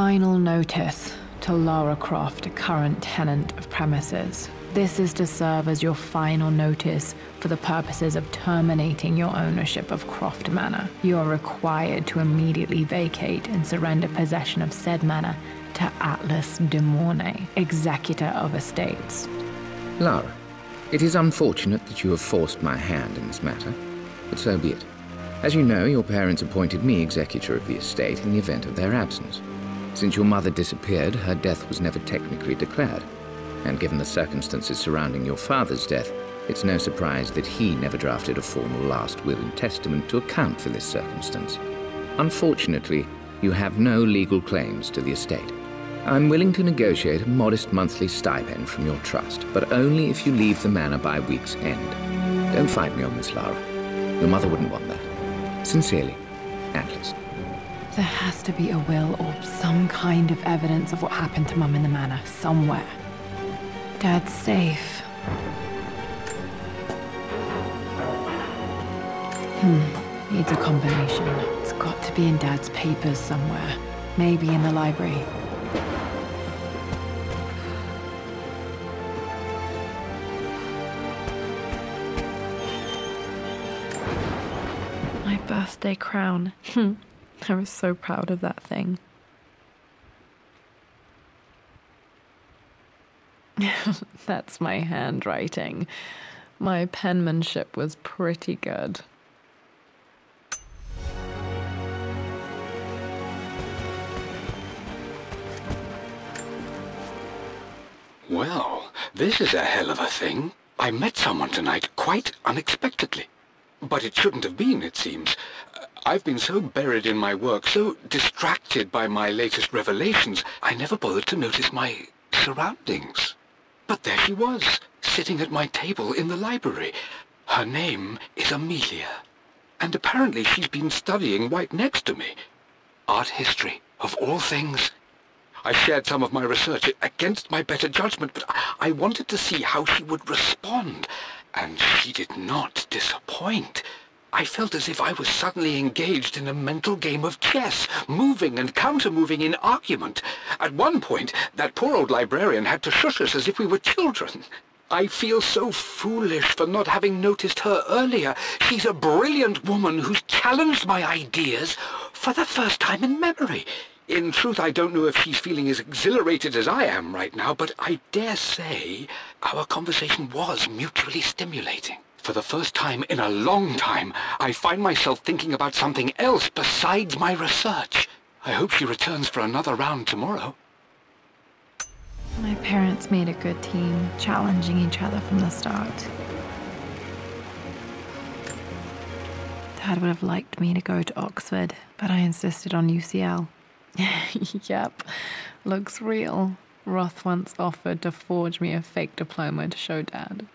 Final notice to Lara Croft, current tenant of premises. This is to serve as your final notice for the purposes of terminating your ownership of Croft Manor. You are required to immediately vacate and surrender possession of said manor to Atlas de Mornay, executor of estates. Lara, it is unfortunate that you have forced my hand in this matter, but so be it. As you know, your parents appointed me executor of the estate in the event of their absence. Since your mother disappeared, her death was never technically declared. And given the circumstances surrounding your father's death, it's no surprise that he never drafted a formal last will and testament to account for this circumstance. Unfortunately, you have no legal claims to the estate. I'm willing to negotiate a modest monthly stipend from your trust, but only if you leave the manor by week's end. Don't fight me on this, Lara. Your mother wouldn't want that. Sincerely, Atlas. There has to be a will or some kind of evidence of what happened to Mum in the manor, somewhere. Dad's safe. Needs a combination. It's got to be in Dad's papers somewhere. Maybe in the library. My birthday crown. I was so proud of that thing. That's my handwriting. My penmanship was pretty good. Well, this is a hell of a thing. I met someone tonight quite unexpectedly. But it shouldn't have been, it seems. I've been so buried in my work, so distracted by my latest revelations, I never bothered to notice my surroundings. But there she was, sitting at my table in the library. Her name is Amelia, and apparently she's been studying right next to me. Art history, of all things. I shared some of my research against my better judgment, but I wanted to see how she would respond, and she did not disappoint. I felt as if I was suddenly engaged in a mental game of chess, moving and counter-moving in argument. At one point, that poor old librarian had to shush us as if we were children. I feel so foolish for not having noticed her earlier. She's a brilliant woman who's challenged my ideas for the first time in memory. In truth, I don't know if she's feeling as exhilarated as I am right now, but I dare say our conversation was mutually stimulating. For the first time in a long time, I find myself thinking about something else besides my research. I hope she returns for another round tomorrow. My parents made a good team, challenging each other from the start. Dad would have liked me to go to Oxford, but I insisted on UCL. Yep, looks real. Roth once offered to forge me a fake diploma to show Dad.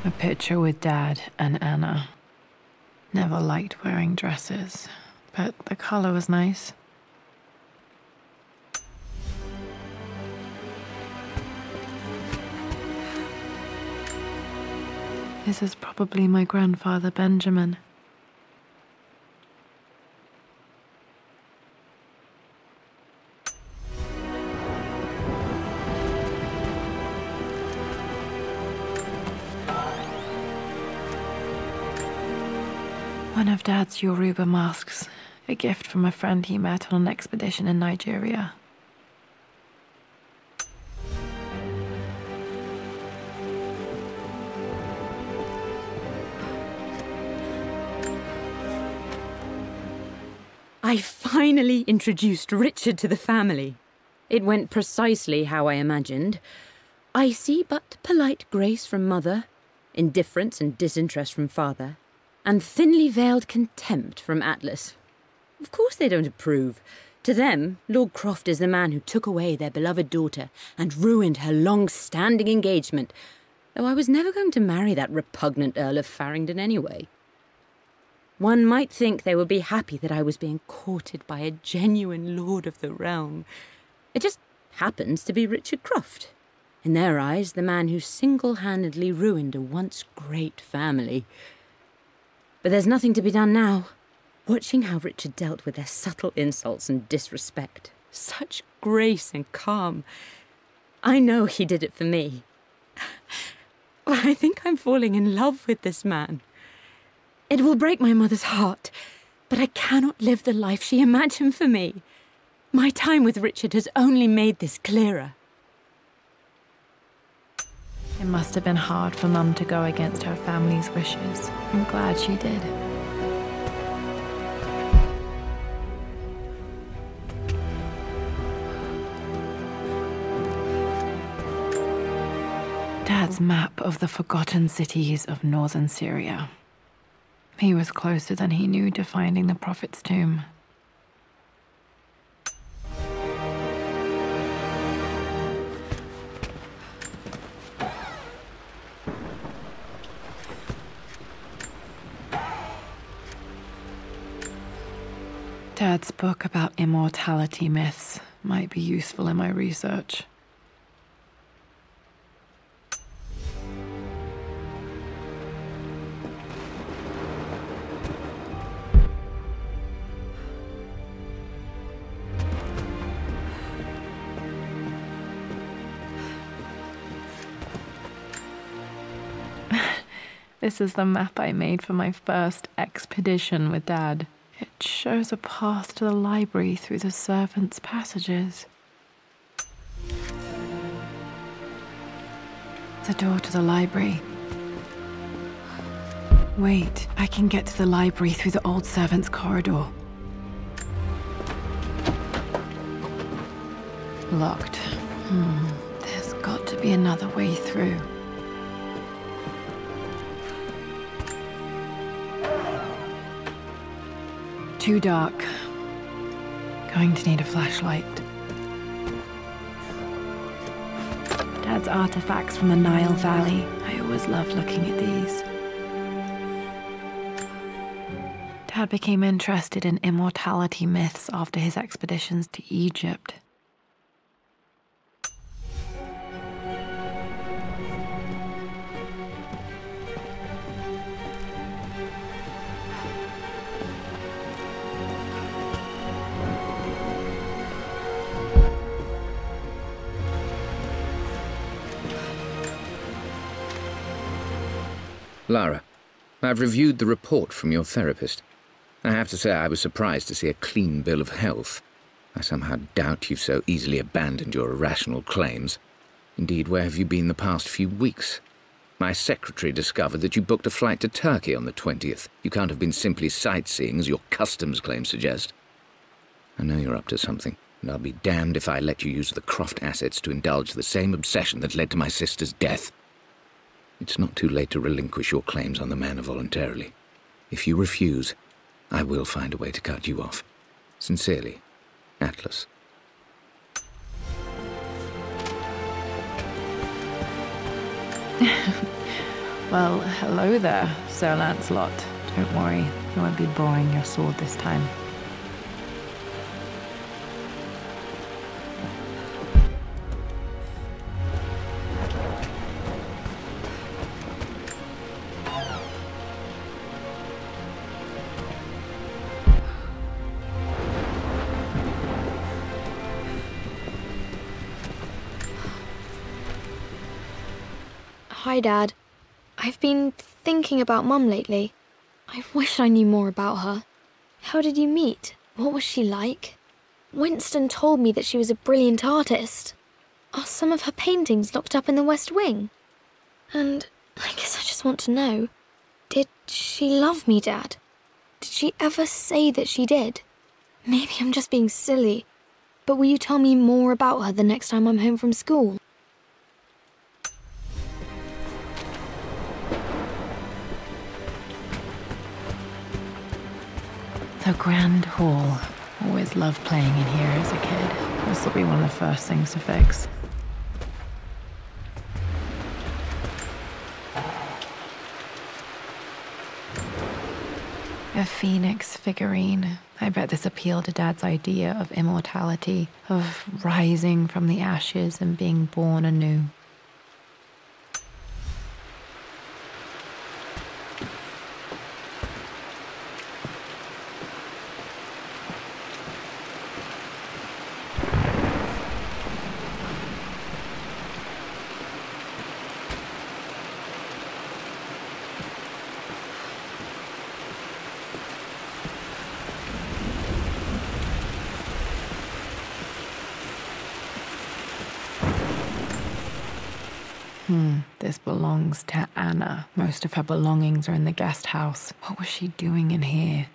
A picture with Dad and Anna. Never liked wearing dresses, but the color was nice. This is probably my grandfather Benjamin. One of Dad's Yoruba masks, a gift from a friend he met on an expedition in Nigeria. I finally introduced Richard to the family. It went precisely how I imagined. I see but polite grace from mother, indifference and disinterest from father, and thinly veiled contempt from Atlas. Of course they don't approve. To them, Lord Croft is the man who took away their beloved daughter and ruined her long-standing engagement, though I was never going to marry that repugnant Earl of Farringdon anyway. One might think they would be happy that I was being courted by a genuine lord of the realm. It just happens to be Richard Croft. In their eyes, the man who single-handedly ruined a once great family. But there's nothing to be done now. Watching how Richard dealt with their subtle insults and disrespect. Such grace and calm. I know he did it for me. I think I'm falling in love with this man. It will break my mother's heart, but I cannot live the life she imagined for me. My time with Richard has only made this clearer. It must have been hard for Mum to go against her family's wishes. I'm glad she did. Dad's map of the forgotten cities of northern Syria. He was closer than he knew to finding the Prophet's tomb. Dad's book about immortality myths might be useful in my research. This is the map I made for my first expedition with Dad. It shows a path to the library through the servants' passages. The door to the library. Wait, I can get to the library through the old servants' corridor. Locked. There's got to be another way through. Too dark. Going to need a flashlight. Dad's artifacts from the Nile Valley. I always loved looking at these. Dad became interested in immortality myths after his expeditions to Egypt. Lara, I've reviewed the report from your therapist. I have to say I was surprised to see a clean bill of health. I somehow doubt you've so easily abandoned your irrational claims. Indeed, where have you been the past few weeks? My secretary discovered that you booked a flight to Turkey on the 20th. You can't have been simply sightseeing, as your customs claims suggest. I know you're up to something, and I'll be damned if I let you use the Croft assets to indulge the same obsession that led to my sister's death. It's not too late to relinquish your claims on the manor voluntarily. If you refuse, I will find a way to cut you off. Sincerely, Atlas. Well, hello there, Sir Lancelot. Don't worry, I won't be borrowing your sword this time. Hi, Dad. I've been thinking about Mum lately. I wish I knew more about her. How did you meet? What was she like? Winston told me that she was a brilliant artist. Are some of her paintings locked up in the West Wing? And I guess I just want to know, did she love me, Dad? Did she ever say that she did? Maybe I'm just being silly, but will you tell me more about her the next time I'm home from school? The Grand Hall. Always loved playing in here as a kid. This will be one of the first things to fix. A phoenix figurine. I bet this appealed to Dad's idea of immortality, of rising from the ashes and being born anew. This belongs to Anna. Most of her belongings are in the guest house. What was she doing in here?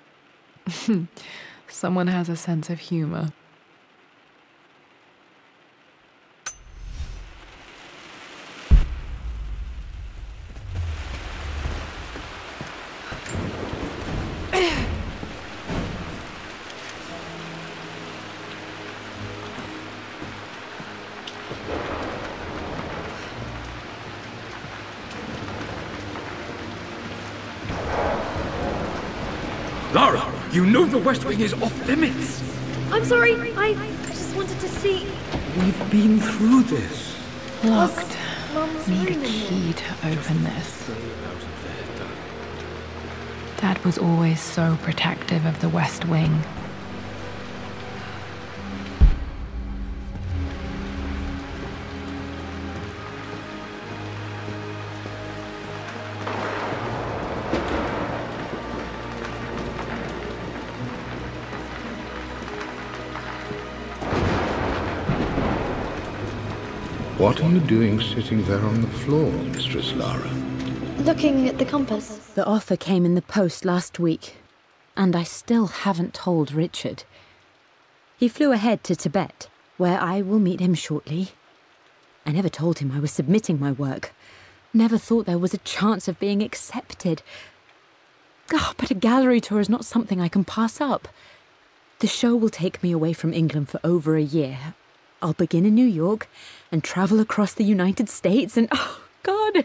Someone has a sense of humor. Lara, you know the West Wing is off limits. I'm sorry, I just wanted to see. We've been through this. Locked. Mum's Need a room in key here. to open this. Dad was always so protective of the West Wing. What are you doing sitting there on the floor, Mistress Lara? Looking at the compass. The offer came in the post last week, and I still haven't told Richard. He flew ahead to Tibet, where I will meet him shortly. I never told him I was submitting my work. Never thought there was a chance of being accepted. Oh, but a gallery tour is not something I can pass up. The show will take me away from England for over a year. I'll begin in New York and travel across the United States and, oh, God,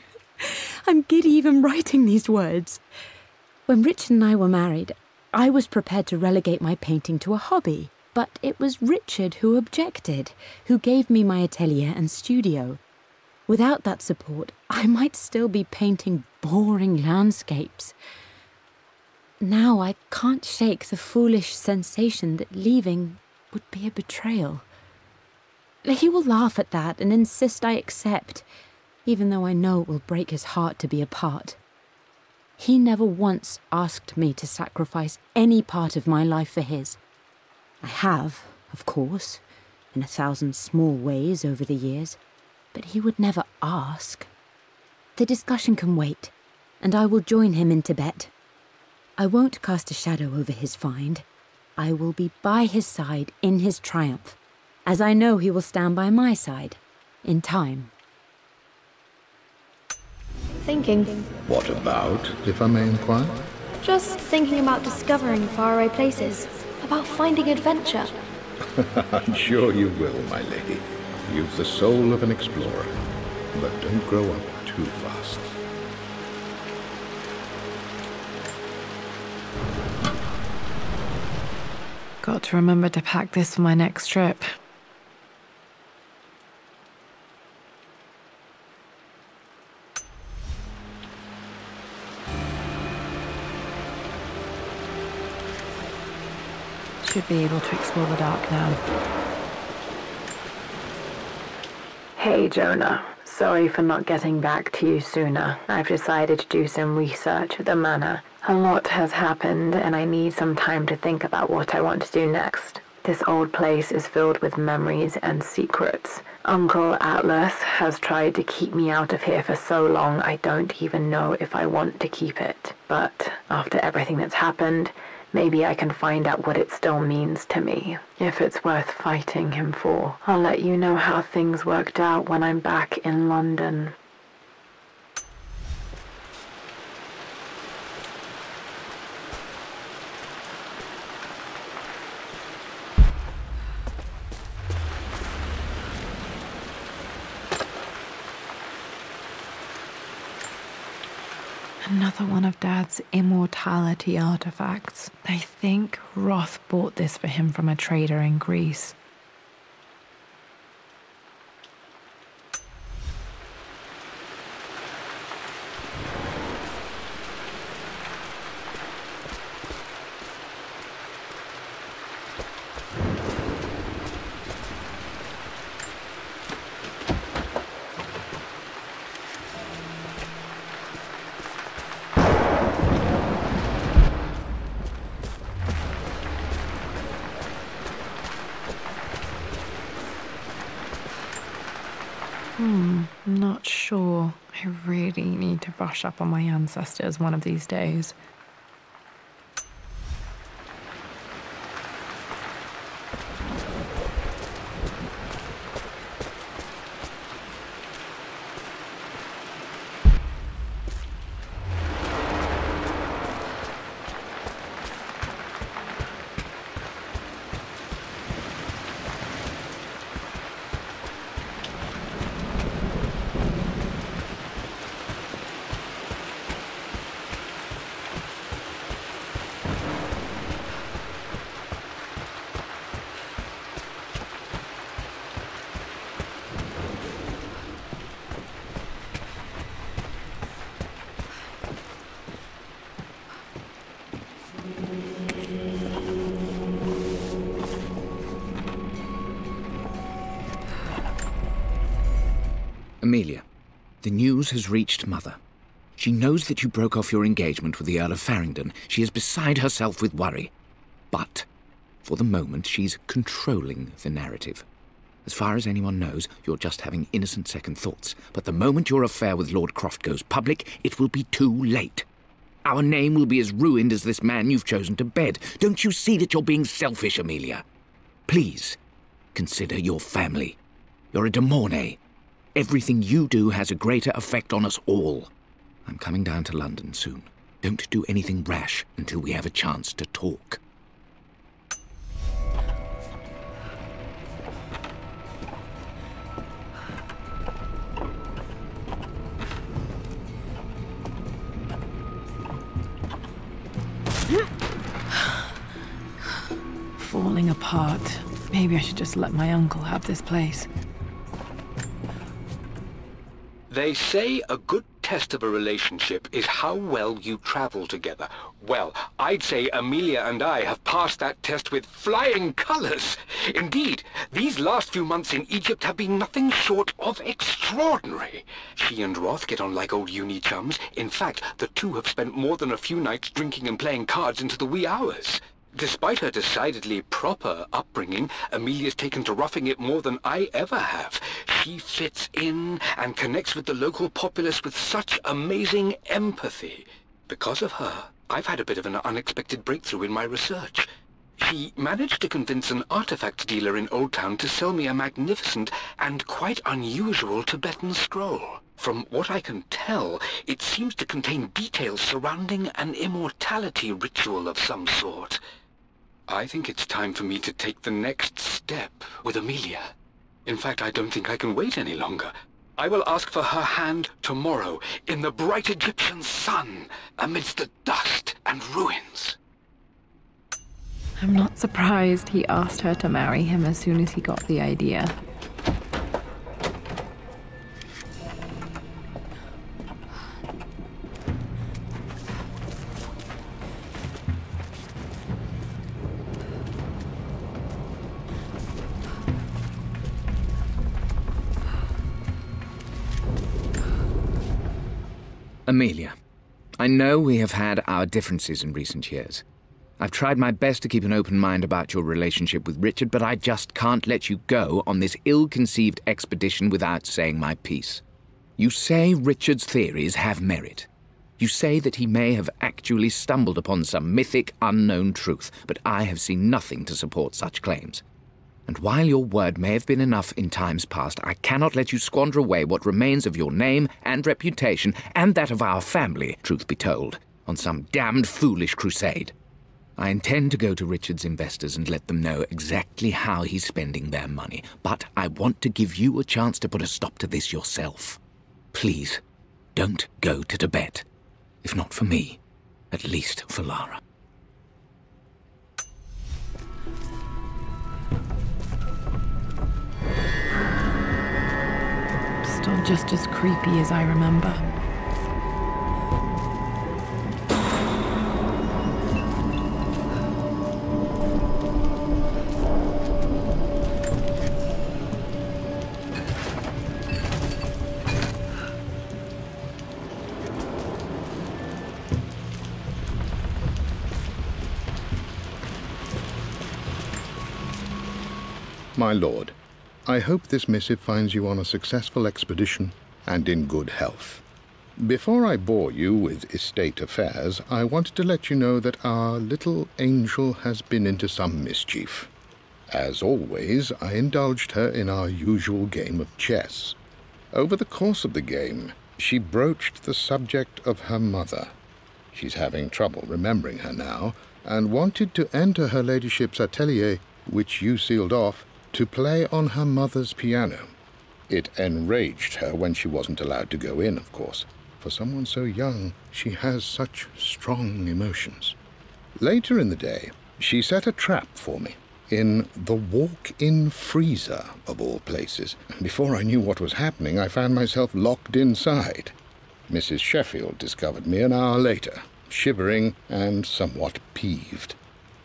I'm giddy even writing these words. When Richard and I were married, I was prepared to relegate my painting to a hobby, but it was Richard who objected, who gave me my atelier and studio. Without that support, I might still be painting boring landscapes. Now I can't shake the foolish sensation that leaving would be a betrayal. He will laugh at that and insist I accept, even though I know it will break his heart to be apart. He never once asked me to sacrifice any part of my life for his. I have, of course, in 1,000 small ways over the years, but he would never ask. The discussion can wait, and I will join him in Tibet. I won't cast a shadow over his find. I will be by his side in his triumph, as I know he will stand by my side, in time. Thinking. What about, if I may inquire? Just thinking about discovering faraway places. About finding adventure. I'm sure you will, my lady. You've the soul of an explorer. But don't grow up too fast. Got to remember to pack this for my next trip. Should be able to explore the dark now. Hey, Jonah. Sorry for not getting back to you sooner. I've decided to do some research at the Manor. A lot has happened, and I need some time to think about what I want to do next. This old place is filled with memories and secrets. Uncle Atlas has tried to keep me out of here for so long, I don't even know if I want to keep it. But after everything that's happened, maybe I can find out what it still means to me, if it's worth fighting him for. I'll let you know how things worked out when I'm back in London. Another one of Dad's immortality artifacts. I think Roth bought this for him from a trader in Greece. Not sure. I really need to brush up on my ancestors one of these days. Amelia, the news has reached Mother. She knows that you broke off your engagement with the Earl of Farringdon. She is beside herself with worry. But, for the moment, she's controlling the narrative. As far as anyone knows, you're just having innocent second thoughts. But the moment your affair with Lord Croft goes public, it will be too late. Our name will be as ruined as this man you've chosen to bed. Don't you see that you're being selfish, Amelia? Please, consider your family. You're a de Mornay. Everything you do has a greater effect on us all. I'm coming down to London soon. Don't do anything rash until we have a chance to talk. Falling apart. Maybe I should just let my uncle have this place. They say a good test of a relationship is how well you travel together. Well, I'd say Amelia and I have passed that test with flying colours. Indeed, these last few months in Egypt have been nothing short of extraordinary. She and Roth get on like old uni chums. In fact, the two have spent more than a few nights drinking and playing cards into the wee hours. Despite her decidedly proper upbringing, Amelia's taken to roughing it more than I ever have. She fits in and connects with the local populace with such amazing empathy. Because of her, I've had a bit of an unexpected breakthrough in my research. She managed to convince an artifact dealer in Old Town to sell me a magnificent and quite unusual Tibetan scroll. From what I can tell, it seems to contain details surrounding an immortality ritual of some sort. I think it's time for me to take the next step with Amelia. In fact, I don't think I can wait any longer. I will ask for her hand tomorrow in the bright Egyptian sun amidst the dust and ruins. I'm not surprised he asked her to marry him as soon as he got the idea. Amelia, I know we have had our differences in recent years. I've tried my best to keep an open mind about your relationship with Richard, but I just can't let you go on this ill-conceived expedition without saying my piece. You say Richard's theories have merit. You say that he may have actually stumbled upon some mythic, unknown truth, but I have seen nothing to support such claims. And while your word may have been enough in times past, I cannot let you squander away what remains of your name and reputation, and that of our family, truth be told, on some damned foolish crusade. I intend to go to Richard's investors and let them know exactly how he's spending their money, but I want to give you a chance to put a stop to this yourself. Please, don't go to Tibet. If not for me, at least for Lara. Still just as creepy as I remember. My lord, I hope this missive finds you on a successful expedition and in good health. Before I bore you with estate affairs, I wanted to let you know that our little angel has been into some mischief. As always, I indulged her in our usual game of chess. Over the course of the game, she broached the subject of her mother. She's having trouble remembering her now, and wanted to enter her ladyship's atelier, which you sealed off, to play on her mother's piano. It enraged her when she wasn't allowed to go in, of course. For someone so young, she has such strong emotions. Later in the day, she set a trap for me in the walk-in freezer, of all places. Before I knew what was happening, I found myself locked inside. Mrs. Sheffield discovered me an hour later, shivering and somewhat peeved.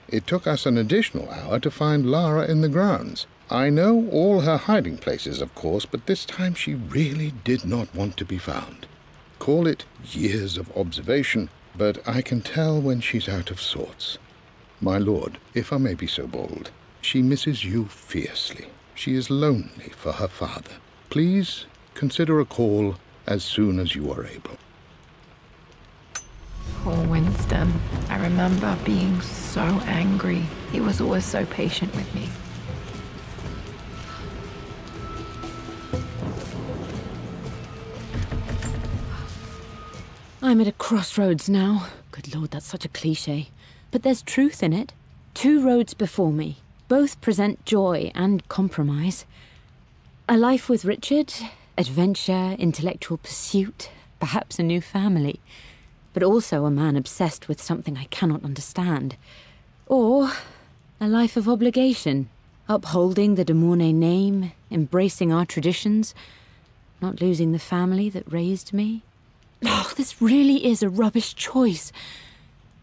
It took us an additional hour to find Lara in the grounds. I know all her hiding places, of course, but this time she really did not want to be found. Call it years of observation, but I can tell when she's out of sorts. My lord, if I may be so bold, she misses you fiercely. She is lonely for her father. Please consider a call as soon as you are able. Poor Winston. I remember being so angry. He was always so patient with me. I'm at a crossroads now. Good Lord, that's such a cliché. But there's truth in it. 2 roads before me. Both present joy and compromise. A life with Richard, adventure, intellectual pursuit, perhaps a new family. But also a man obsessed with something I cannot understand. Or a life of obligation, upholding the de Mornay name, embracing our traditions, not losing the family that raised me. Oh, this really is a rubbish choice.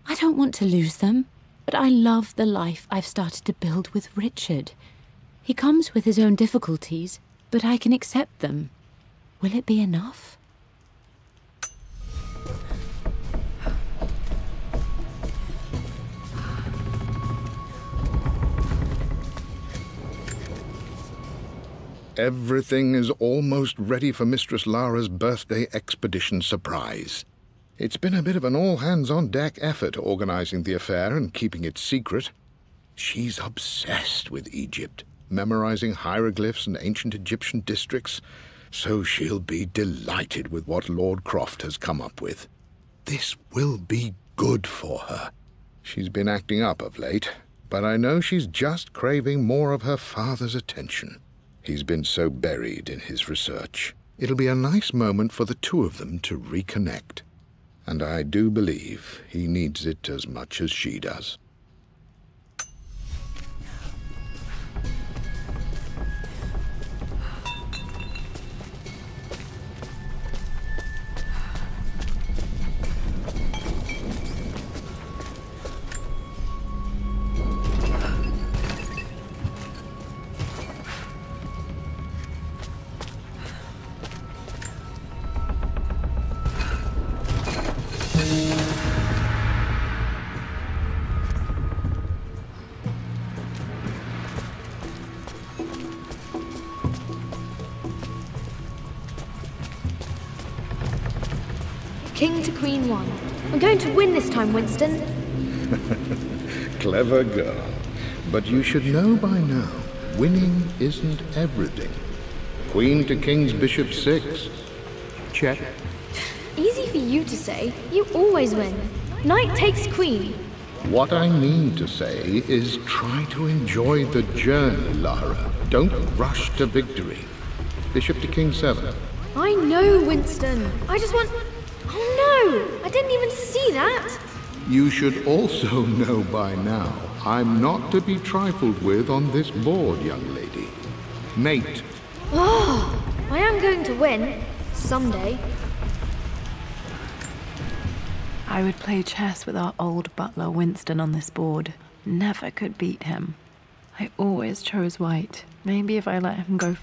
I don't want to lose them, but I love the life I've started to build with Richard. He comes with his own difficulties, but I can accept them. Will it be enough? Everything is almost ready for Mistress Lara's birthday expedition surprise. It's been a bit of an all-hands-on-deck effort organizing the affair and keeping it secret. She's obsessed with Egypt, memorizing hieroglyphs and ancient Egyptian districts, so she'll be delighted with what Lord Croft has come up with. This will be good for her. She's been acting up of late, but I know she's just craving more of her father's attention. He's been so buried in his research. It'll be a nice moment for the 2 of them to reconnect. And I do believe he needs it as much as she does. King to Queen 1. We're going to win this time, Winston. Clever girl. But you should know by now, winning isn't everything. Queen to King's Bishop 6. Check. Easy for you to say. You always win. Knight takes Queen. What I mean to say is try to enjoy the journey, Lara. Don't rush to victory. Bishop to King 7. I know, Winston. Oh no! I didn't even see that! You should also know by now, I'm not to be trifled with on this board, young lady. Mate. Oh, I am going to win. Someday. I would play chess with our old butler Winston on this board. Never could beat him. I always chose white. Maybe if I let him go...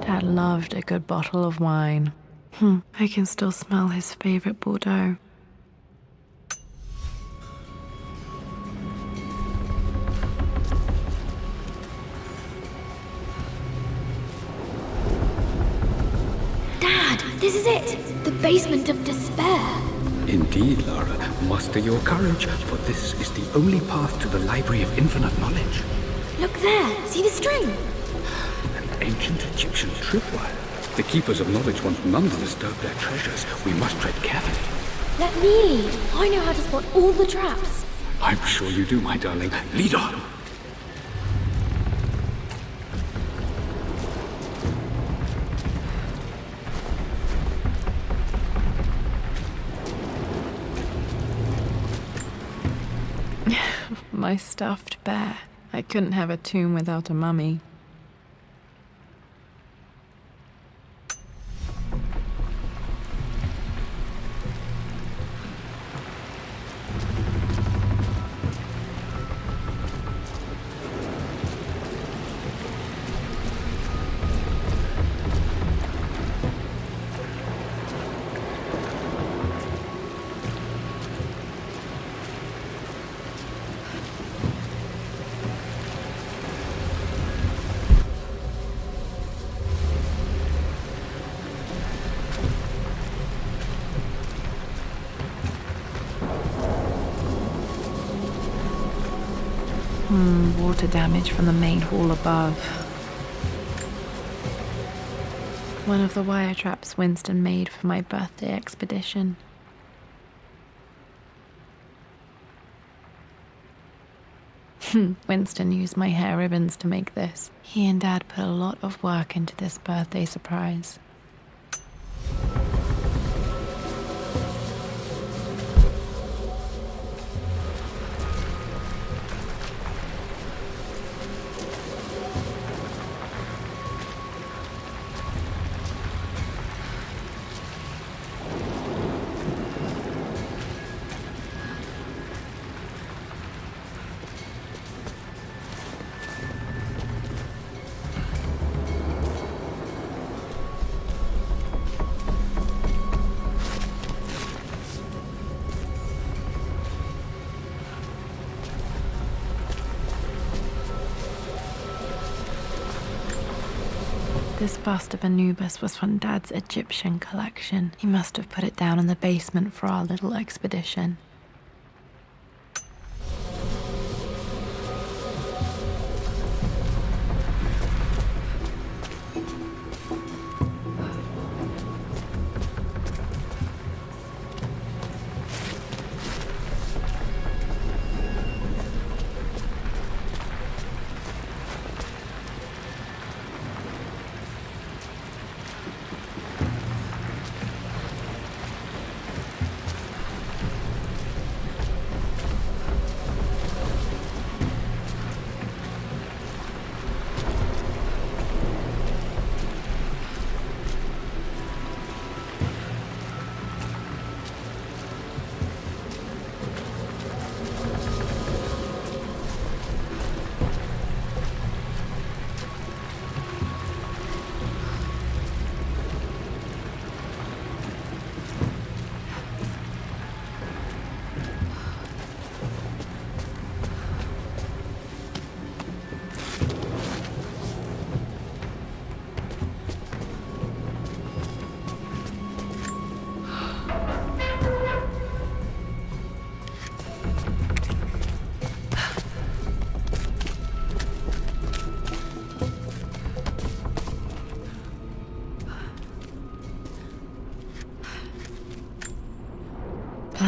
Dad loved a good bottle of wine. I can still smell his favorite Bordeaux. Dad, this is it! The basement of despair. Indeed, Lara. Muster your courage, for this is the only path to the Library of Infinite Knowledge. Look there, see the string? An ancient Egyptian tripwire. The Keepers of Knowledge want none to disturb their treasures. We must tread carefully. Let me lead. I know how to spot all the traps. I'm sure you do, my darling. Lead on! My stuffed bear. I couldn't have a tomb without a mummy. Water damage from the main hall above. One of the wire traps Winston made for my birthday expedition. Winston used my hair ribbons to make this. He and Dad put a lot of work into this birthday surprise. This bust of Anubis was from Dad's Egyptian collection. He must have put it down in the basement for our little expedition.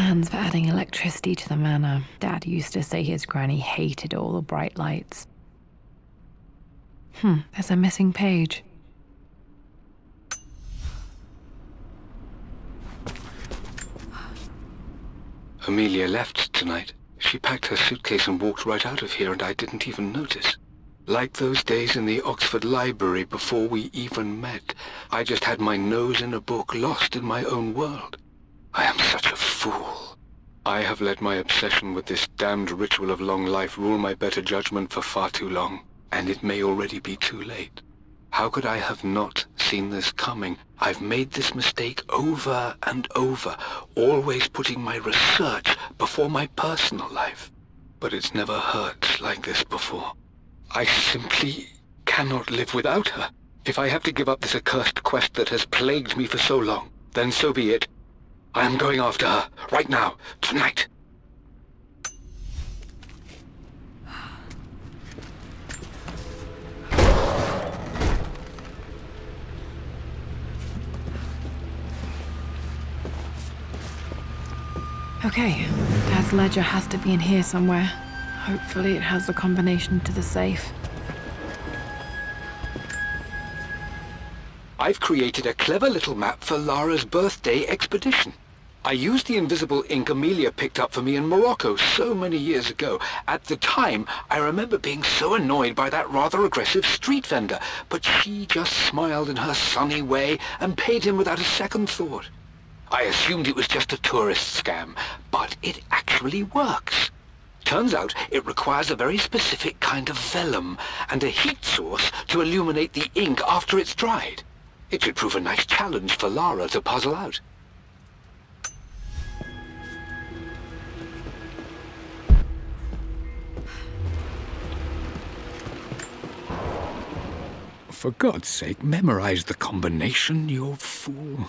plans for adding electricity to the manor. Dad used to say his granny hated all the bright lights. There's a missing page. Amelia left tonight. She packed her suitcase and walked right out of here, and I didn't even notice. Like those days in the Oxford Library before we even met. I just had my nose in a book, lost in my own world. I am such a fool. I have let my obsession with this damned ritual of long life rule my better judgment for far too long, and it may already be too late. How could I have not seen this coming? I've made this mistake over and over, always putting my research before my personal life. But it's never hurt like this before. I simply cannot live without her. If I have to give up this accursed quest that has plagued me for so long, then so be it. I am going after her, right now, tonight. Okay, Dad's ledger has to be in here somewhere. Hopefully it has the combination to the safe. I've created a clever little map for Lara's birthday expedition. I used the invisible ink Amelia picked up for me in Morocco so many years ago. At the time, I remember being so annoyed by that rather aggressive street vendor, but she just smiled in her sunny way and paid him without a second thought. I assumed it was just a tourist scam, but it actually works. Turns out it requires a very specific kind of vellum and a heat source to illuminate the ink after it's dried. It should prove a nice challenge for Lara to puzzle out. For God's sake, memorize the combination, you fool.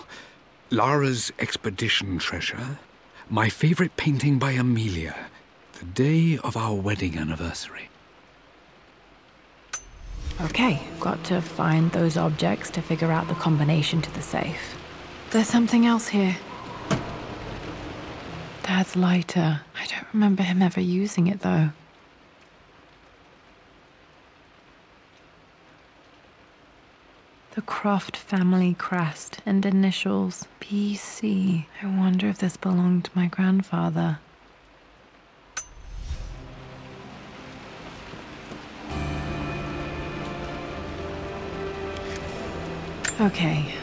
Lara's expedition treasure, my favorite painting by Amelia, the day of our wedding anniversary. Okay, got to find those objects to figure out the combination to the safe. There's something else here. Dad's lighter. I don't remember him ever using it, though. The Croft family crest and initials, PC. I wonder if this belonged to my grandfather. Okay,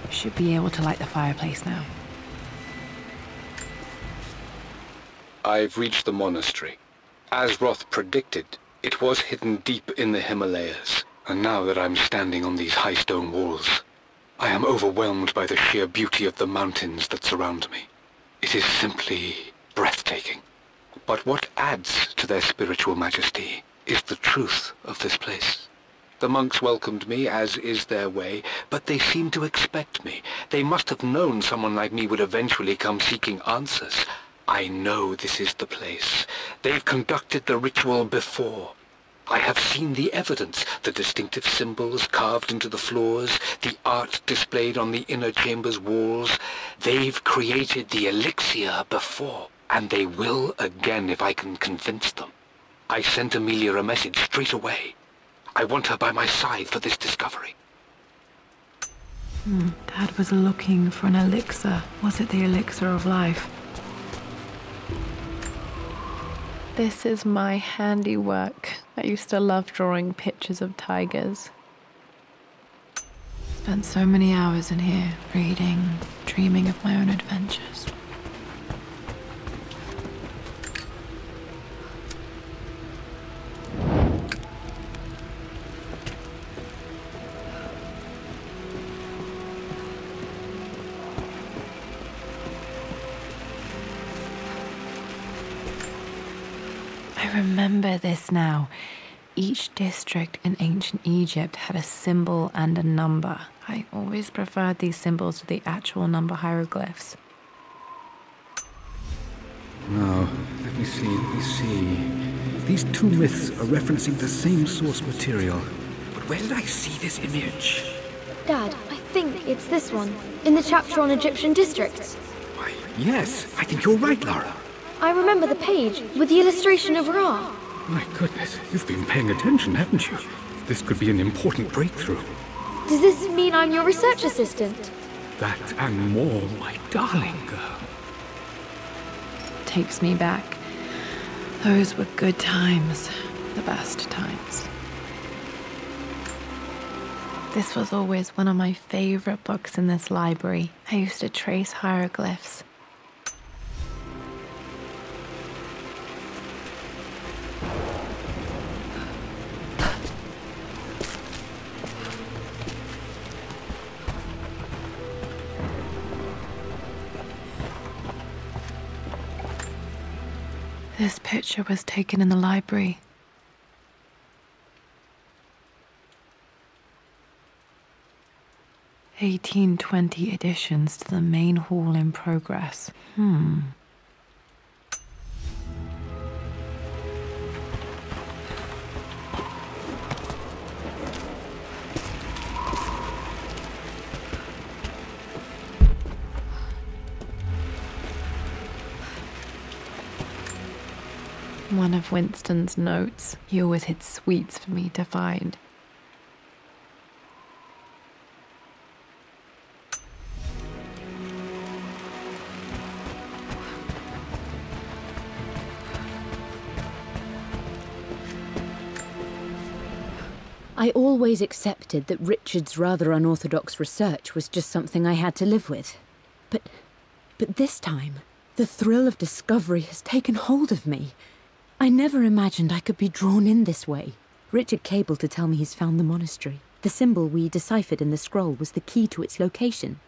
should be able to light the fireplace now. I've reached the monastery. As Roth predicted, it was hidden deep in the Himalayas. And now that I'm standing on these high stone walls, I am overwhelmed by the sheer beauty of the mountains that surround me. It is simply breathtaking. But what adds to their spiritual majesty is the truth of this place. The monks welcomed me, as is their way, but they seemed to expect me. They must have known someone like me would eventually come seeking answers. I know this is the place. They've conducted the ritual before. I have seen the evidence, the distinctive symbols carved into the floors, the art displayed on the inner chamber's walls. They've created the elixir before, and they will again if I can convince them. I sent Amelia a message straight away. I want her by my side for this discovery. Dad was looking for an elixir. Was it the elixir of life? This is my handiwork. I used to love drawing pictures of tigers. Spent so many hours in here, reading, dreaming of my own adventures. I remember this now. Each district in ancient Egypt had a symbol and a number. I always preferred these symbols to the actual number hieroglyphs. Now, let me see. These two myths are referencing the same source material. But where did I see this image? Dad, I think it's this one, in the chapter on Egyptian districts. Why, Yes, I think you're right, Lara. I remember the page with the illustration of Ra. My goodness, you've been paying attention, haven't you? This could be an important breakthrough. Does this mean I'm your research assistant? That and more, my darling girl. Takes me back. Those were good times. The best times. This was always one of my favorite books in this library. I used to trace hieroglyphs. This picture was taken in the library. (1820) additions to the main hall in progress. One of Winston's notes. He always hid sweets for me to find. I always accepted that Richard's rather unorthodox research was just something I had to live with. But this time, the thrill of discovery has taken hold of me. I never imagined I could be drawn in this way. Richard cabled to tell me he's found the monastery. The symbol we deciphered in the scroll was the key to its location.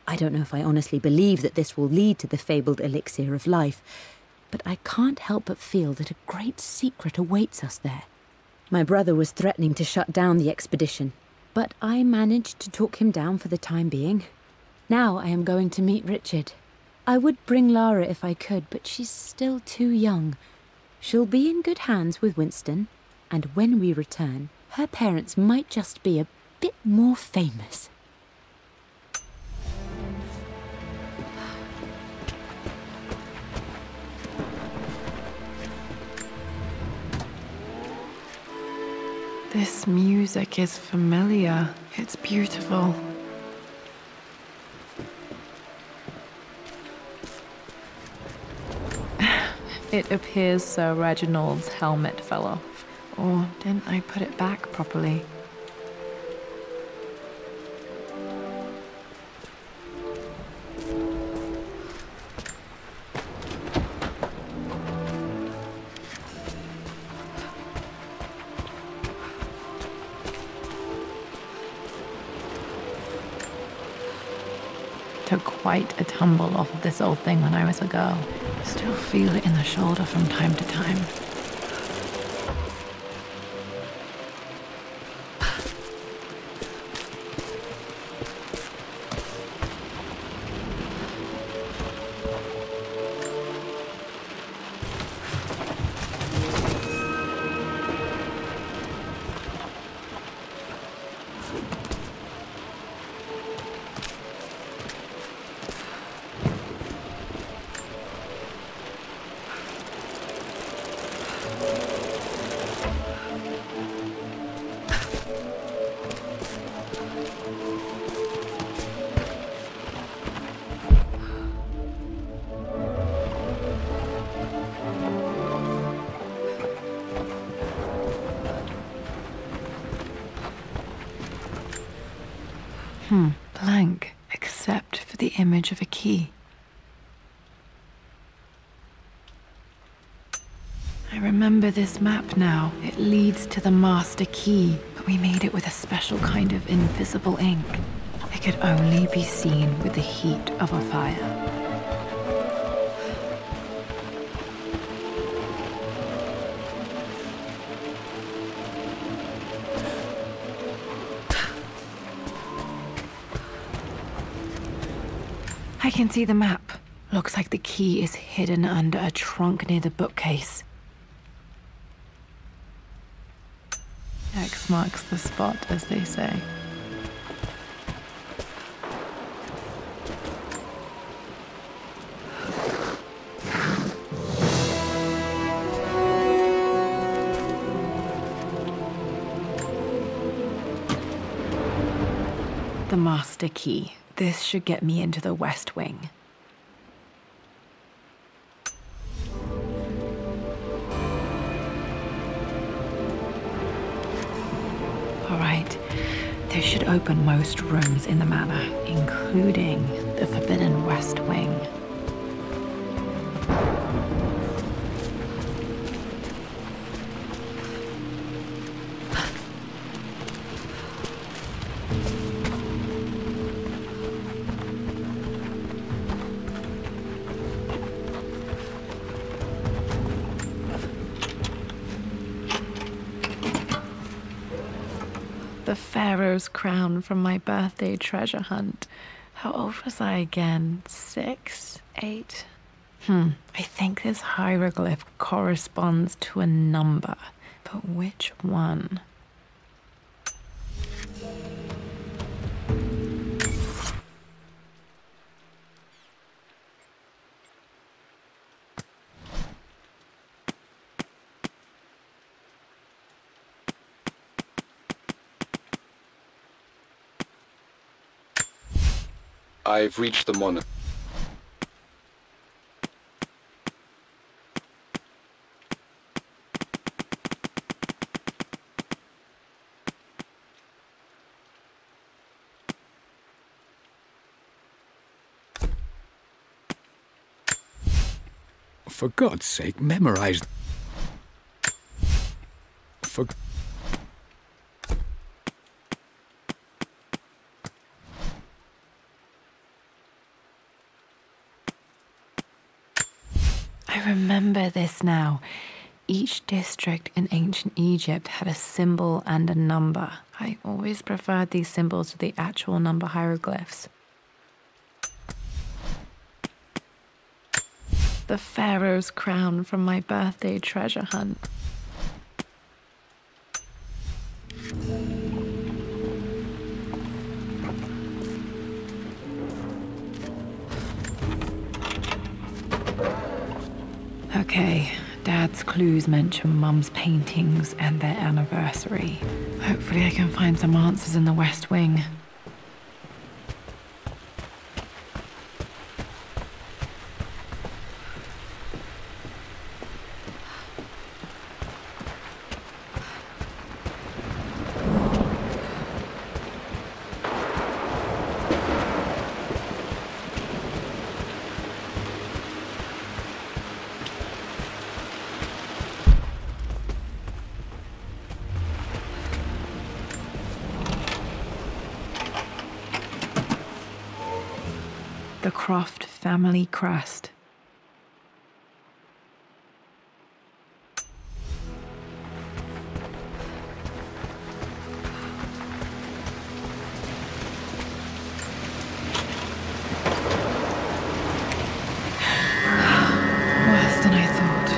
I don't know if I honestly believe that this will lead to the fabled elixir of life, but I can't help but feel that a great secret awaits us there. My brother was threatening to shut down the expedition, but I managed to talk him down for the time being. Now I am going to meet Richard. I would bring Lara if I could, but she's still too young. She'll be in good hands with Winston, and when we return, her parents might just be a bit more famous. This music is familiar. It's beautiful. It appears Sir Reginald's helmet fell off. Or didn't I put it back properly? Took quite a tumble off of this old thing when I was a girl. Still feel it in the shoulder from time to time. Blank, except for the image of a key. I remember this map now. It leads to the master key, but we made it with a special kind of invisible ink. It could only be seen with the heat of a fire. I can see the map. Looks like the key is hidden under a trunk near the bookcase. X marks the spot, as they say. master key. This should get me into the West Wing. All right, this should open most rooms in the manor, including the forbidden West Wing. The Pharaoh's crown from my birthday treasure hunt. How old was I again? 6? 8? I think this hieroglyph corresponds to a number, but which one? I've reached the Manor. For God's sake, memorize... For... I remember this now. Each district in ancient Egypt had a symbol and a number. I always preferred these symbols to the actual number hieroglyphs. The Pharaoh's crown from my birthday treasure hunt. Okay, Dad's clues mention Mum's paintings and their anniversary. Hopefully I can find some answers in the West Wing. The Croft family crest. Worse than I thought.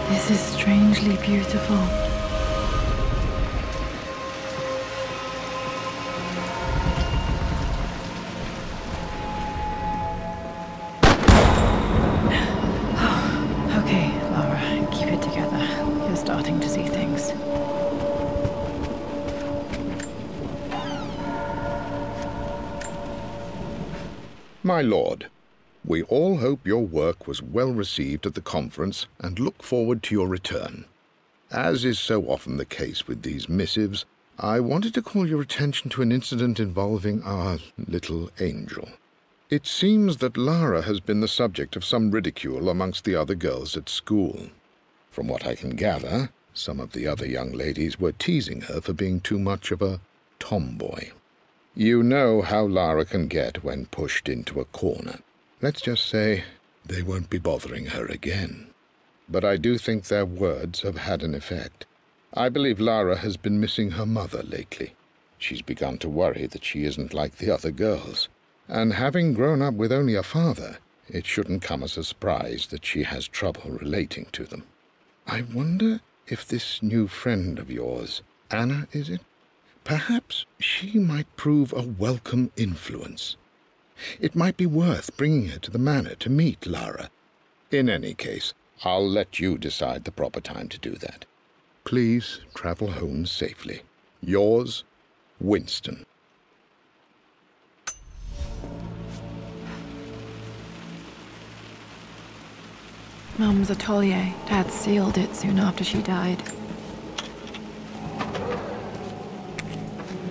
This is strangely beautiful. Starting to see things. My lord, we all hope your work was well received at the conference and look forward to your return. As is so often the case with these missives, I wanted to call your attention to an incident involving our little angel. It seems that Lara has been the subject of some ridicule amongst the other girls at school. From what I can gather, some of the other young ladies were teasing her for being too much of a tomboy. You know how Lara can get when pushed into a corner. Let's just say they won't be bothering her again. But I do think their words have had an effect. I believe Lara has been missing her mother lately. She's begun to worry that she isn't like the other girls. And having grown up with only a father, it shouldn't come as a surprise that she has trouble relating to them. I wonder if this new friend of yours, Anna, is it? Perhaps she might prove a welcome influence. It might be worth bringing her to the manor to meet Lara. In any case, I'll let you decide the proper time to do that. Please travel home safely. Yours, Winston. Mum's atelier. Dad sealed it soon after she died.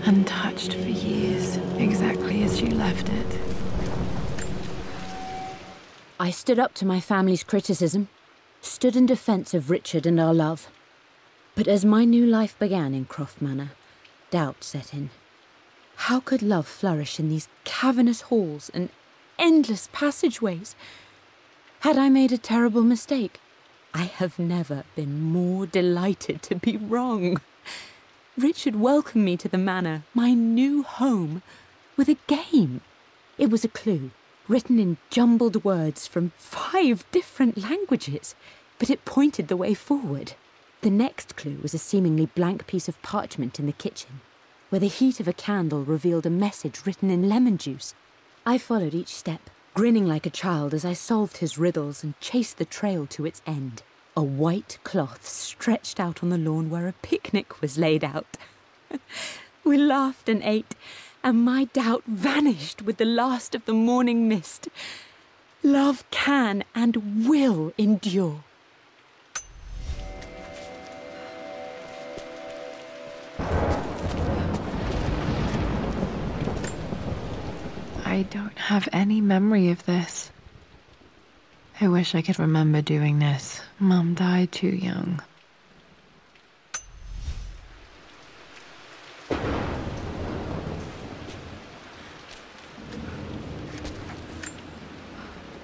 Untouched for years, exactly as she left it. I stood up to my family's criticism, stood in defence of Richard and our love. But as my new life began in Croft Manor, doubt set in. How could love flourish in these cavernous halls and endless passageways? Had I made a terrible mistake? I have never been more delighted to be wrong. Richard welcomed me to the manor, my new home, with a game. It was a clue, written in jumbled words from 5 different languages, but it pointed the way forward. The next clue was a seemingly blank piece of parchment in the kitchen, where the heat of a candle revealed a message written in lemon juice. I followed each step, grinning like a child as I solved his riddles and chased the trail to its end. A white cloth stretched out on the lawn where a picnic was laid out. We laughed and ate, and my doubt vanished with the last of the morning mist. Love can and will endure. I don't have any memory of this. I wish I could remember doing this. Mum died too young.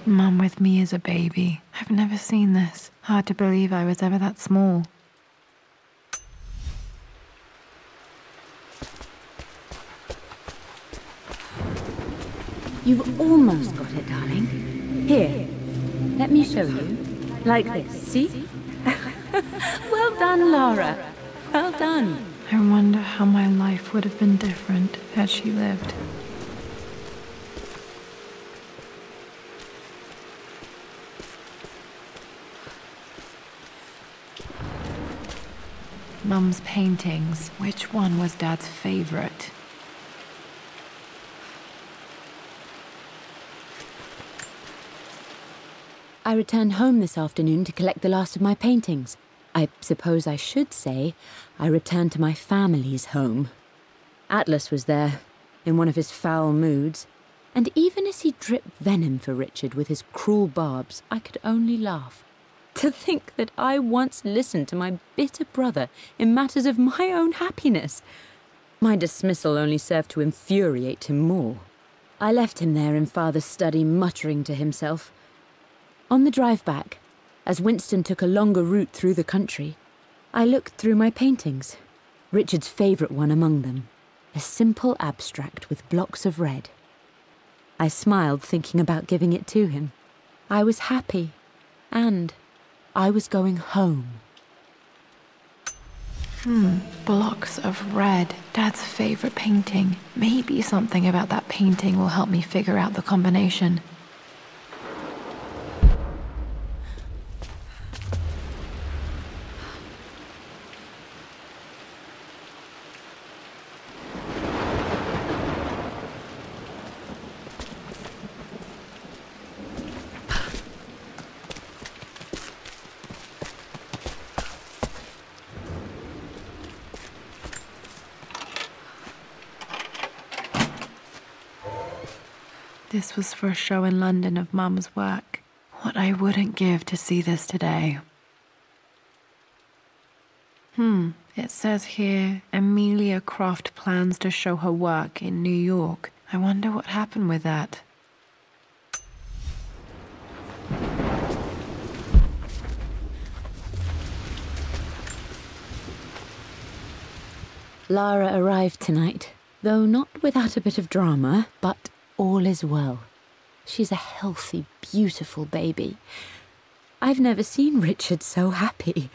Mum with me as a baby. I've never seen this. Hard to believe I was ever that small. You've almost got it, darling. Here, let me show you. Like this, see? Well done, Lara. Well done. I wonder how my life would have been different had she lived. Mum's paintings. Which one was Dad's favorite? I returned home this afternoon to collect the last of my paintings. I suppose I should say I returned to my family's home. Atlas was there, in one of his foul moods, and even as he dripped venom for Richard with his cruel barbs, I could only laugh. To think that I once listened to my bitter brother in matters of my own happiness. My dismissal only served to infuriate him more. I left him there in Father's study, muttering to himself. On the drive back, as Winston took a longer route through the country, I looked through my paintings, Richard's favourite one among them, a simple abstract with blocks of red. I smiled, thinking about giving it to him. I was happy, and I was going home. Blocks of red. Dad's favourite painting. Maybe something about that painting will help me figure out the combination. This was for a show in London of Mum's work. What I wouldn't give to see this today. It says here, Amelia Croft plans to show her work in New York. I wonder what happened with that. Lara arrived tonight, though not without a bit of drama, but all is well. She's a healthy, beautiful baby. I've never seen Richard so happy.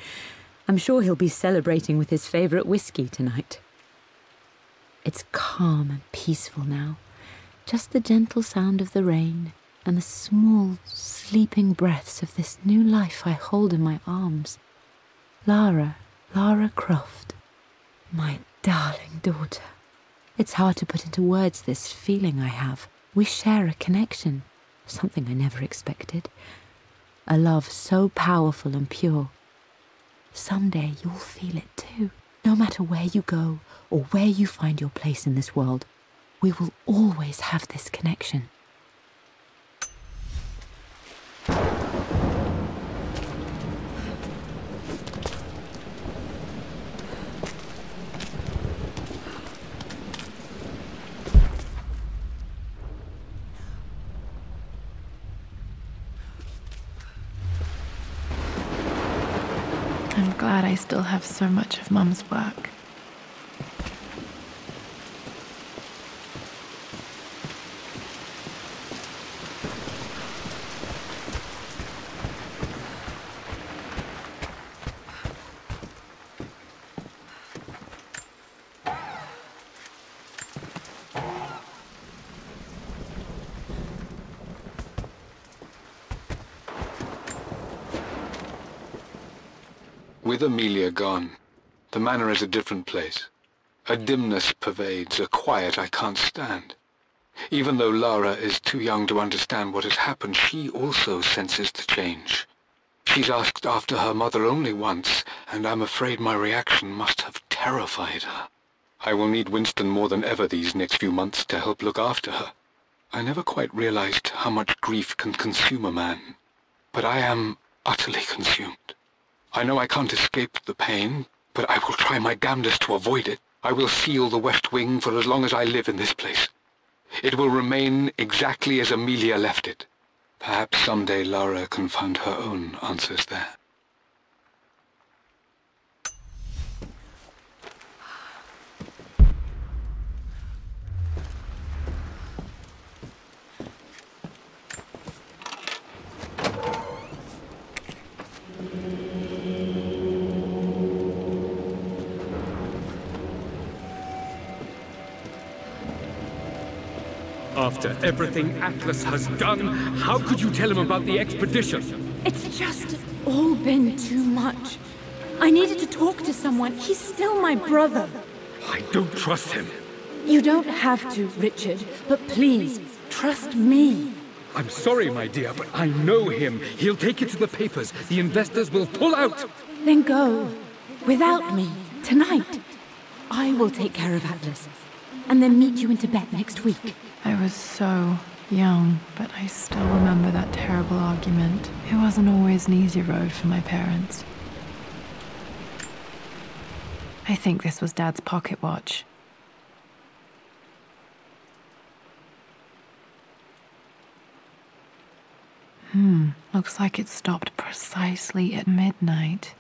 I'm sure he'll be celebrating with his favourite whiskey tonight. It's calm and peaceful now. Just the gentle sound of the rain and the small, sleeping breaths of this new life I hold in my arms. Lara Lara Croft, my darling daughter. It's hard to put into words this feeling I have. We share a connection, something I never expected. A love so powerful and pure. Someday you'll feel it too. No matter where you go or where you find your place in this world, we will always have this connection. I'm glad I still have so much of Mum's work. With Amelia gone, the manor is a different place. A dimness pervades, a quiet I can't stand. Even though Lara is too young to understand what has happened, she also senses the change. She's asked after her mother only once, and I'm afraid my reaction must have terrified her. I will need Winston more than ever these next few months to help look after her. I never quite realized how much grief can consume a man, but I am utterly consumed. I know I can't escape the pain, but I will try my damnedest to avoid it. I will seal the West Wing for as long as I live in this place. It will remain exactly as Amelia left it. Perhaps someday Lara can find her own answers there. After everything Atlas has done, how could you tell him about the expedition? It's just all been too much. I needed to talk to someone. He's still my brother. I don't trust him. You don't have to, Richard, but please, trust me. I'm sorry, my dear, but I know him. He'll take it to the papers. The investors will pull out. Then go. Without me, tonight. I will take care of Atlas, and then meet you in Tibet next week. I was so young, but I still remember that terrible argument. It wasn't always an easy road for my parents. I think this was Dad's pocket watch. Looks like it stopped precisely at midnight.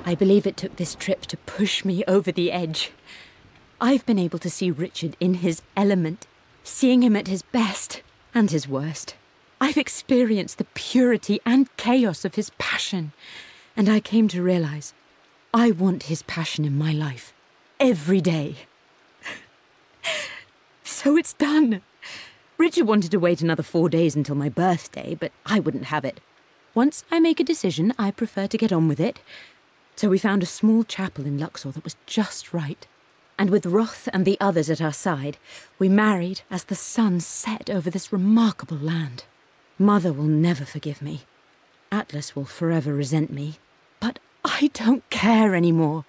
I believe it took this trip to push me over the edge. I've been able to see Richard in his element, seeing him at his best and his worst. I've experienced the purity and chaos of his passion, and I came to realize I want his passion in my life every day. So it's done. Richard wanted to wait another 4 days until my birthday, but I wouldn't have it. Once I make a decision, I prefer to get on with it. So we found a small chapel in Luxor that was just right. And with Roth and the others at our side, we married as the sun set over this remarkable land. Mother will never forgive me. Atlas will forever resent me. But I don't care anymore.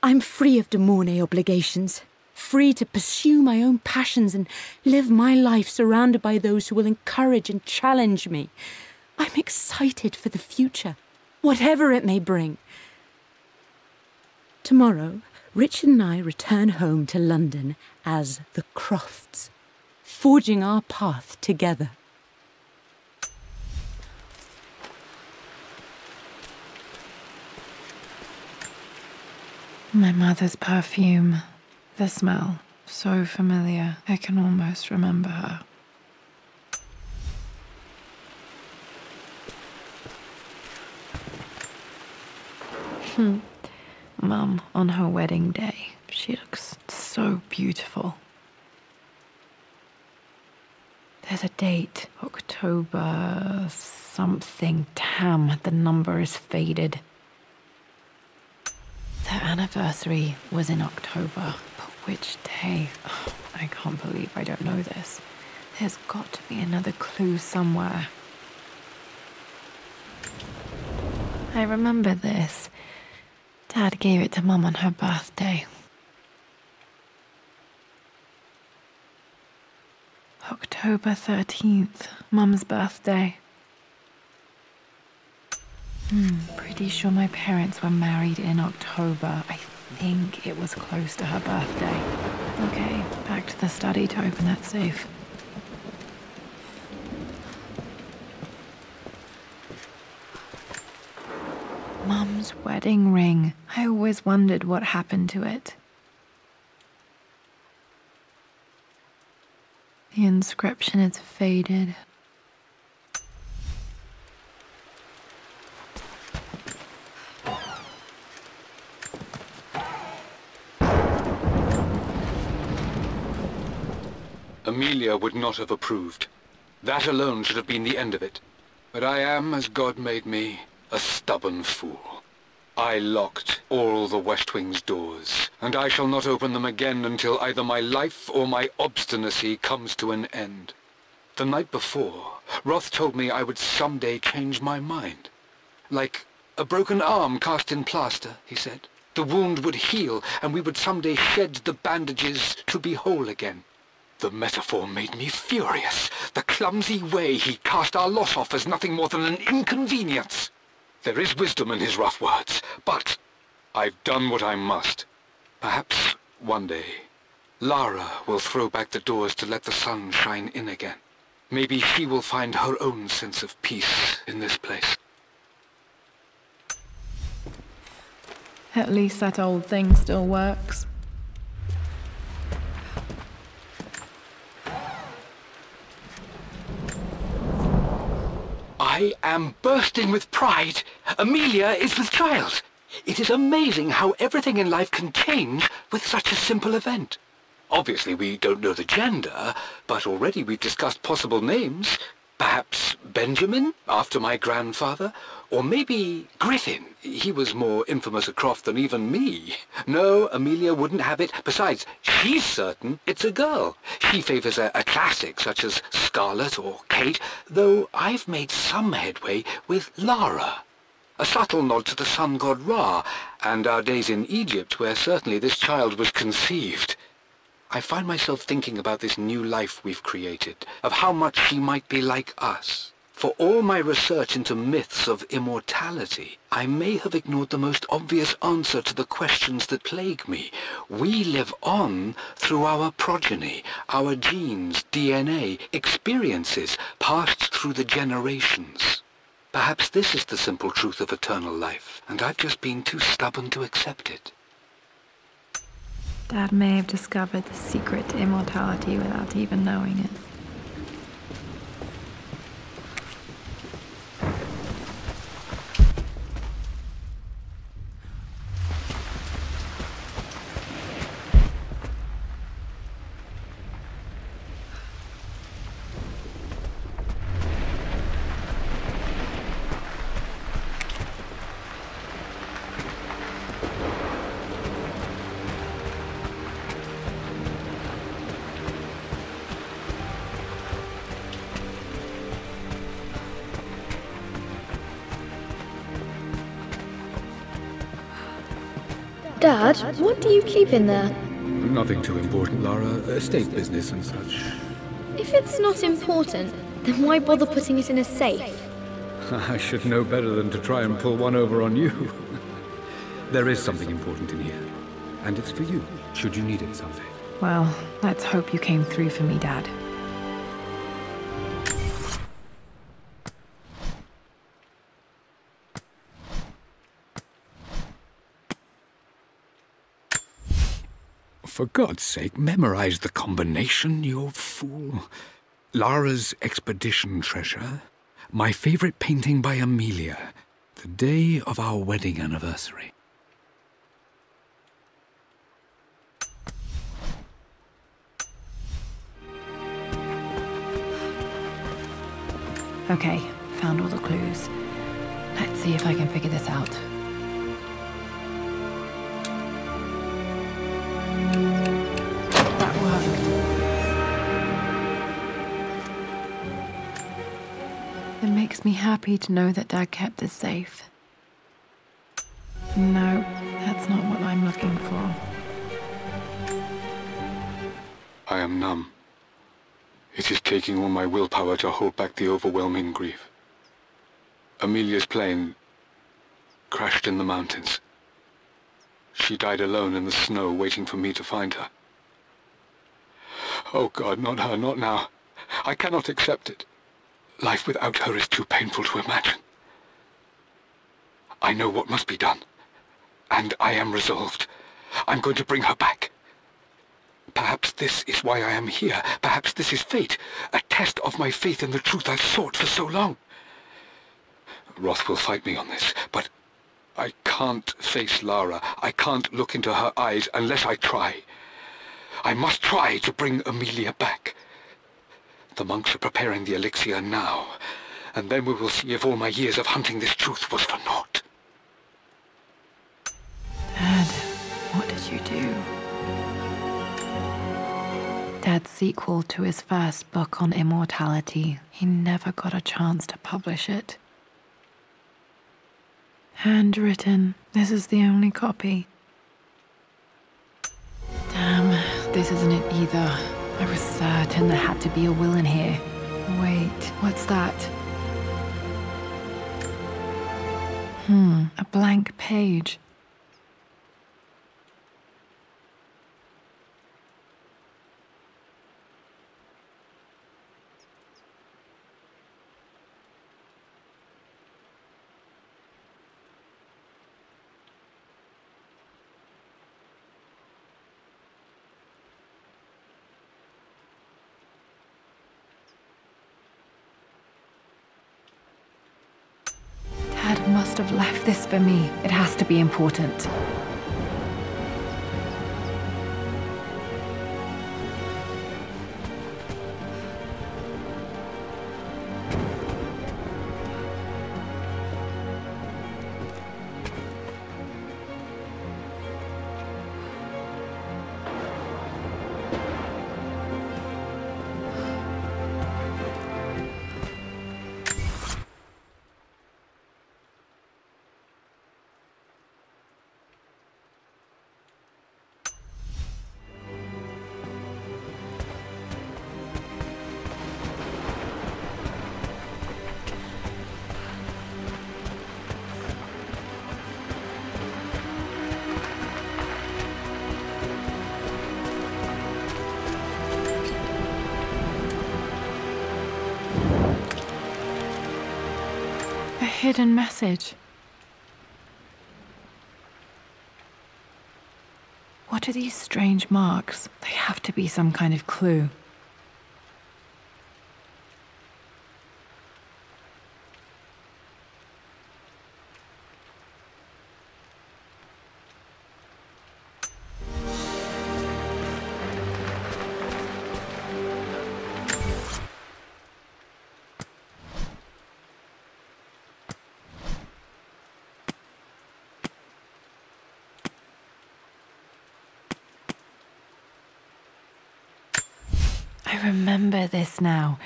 I'm free of de Mornay obligations, free to pursue my own passions and live my life surrounded by those who will encourage and challenge me. I'm excited for the future, whatever it may bring. Tomorrow, Richard and I return home to London as the Crofts, forging our path together. My mother's perfume. The smell. So familiar. I can almost remember her. Mum, on her wedding day, she looks so beautiful. There's a date, October something. Damn, the number is faded. Their anniversary was in October, but which day? Oh, I can't believe I don't know this. There's got to be another clue somewhere. I remember this. Dad gave it to Mum on her birthday. October 13th, Mum's birthday. Pretty sure my parents were married in October. I think it was close to her birthday. Okay, back to the study to open that safe. Mum's wedding ring. I always wondered what happened to it. The inscription is faded. Amelia would not have approved. That alone should have been the end of it. But I am, as God made me, a stubborn fool. I locked all the West Wing's doors, and I shall not open them again until either my life or my obstinacy comes to an end. The night before, Roth told me I would someday change my mind. Like a broken arm cast in plaster, he said. The wound would heal, and we would someday shed the bandages to be whole again. The metaphor made me furious. The clumsy way he cast our loss off as nothing more than an inconvenience. There is wisdom in his rough words, but I've done what I must. Perhaps one day, Lara will throw back the doors to let the sun shine in again. Maybe she will find her own sense of peace in this place. At least that old thing still works. I am bursting with pride. Amelia is with child. It is amazing how everything in life can change with such a simple event. Obviously, we don't know the gender, but already we've discussed possible names. Perhaps Benjamin, after my grandfather, or maybe Griffin. He was more infamous at Croft than even me. No, Amelia wouldn't have it. Besides, she's certain it's a girl. She favours a classic such as Scarlet or Kate, though I've made some headway with Lara. A subtle nod to the sun god Ra, and our days in Egypt, where certainly this child was conceived. I find myself thinking about this new life we've created, of how much she might be like us. For all my research into myths of immortality, I may have ignored the most obvious answer to the questions that plague me. We live on through our progeny, our genes, DNA, experiences passed through the generations. Perhaps this is the simple truth of eternal life, and I've just been too stubborn to accept it. Dad may have discovered the secret to immortality without even knowing it. Dad, what do you keep in there? Nothing too important, Lara. Estate business and such. If it's not important, then why bother putting it in a safe? I should know better than to try and pull one over on you. There is something important in here, and it's for you, should you need it someday. Well, let's hope you came through for me, Dad. For God's sake, memorize the combination, you fool. Lara's expedition treasure, my favorite painting by Amelia, the day of our wedding anniversary. Okay, found all the clues. Let's see if I can figure this out. That worked. It makes me happy to know that Dad kept this safe. No, that's not what I'm looking for. I am numb. It is taking all my willpower to hold back the overwhelming grief. Amelia's plane crashed in the mountains. She died alone in the snow, waiting for me to find her. Oh God, not her, not now. I cannot accept it. Life without her is too painful to imagine. I know what must be done, and I am resolved. I'm going to bring her back. Perhaps this is why I am here. Perhaps this is fate, a test of my faith in the truth I've sought for so long. Roth will fight me on this, but I can't face Lara. I can't look into her eyes unless I try. I must try to bring Amelia back. The monks are preparing the elixir now, and then we will see if all my years of hunting this truth was for naught. Dad, what did you do? Dad's sequel to his first book on immortality, he never got a chance to publish it. Handwritten, this is the only copy. Damn, this isn't it either. I was certain there had to be a will in here. Wait, what's that? A blank page. Dad must have left this for me. It has to be important. A hidden message. What are these strange marks? They have to be some kind of clue. I remember this now.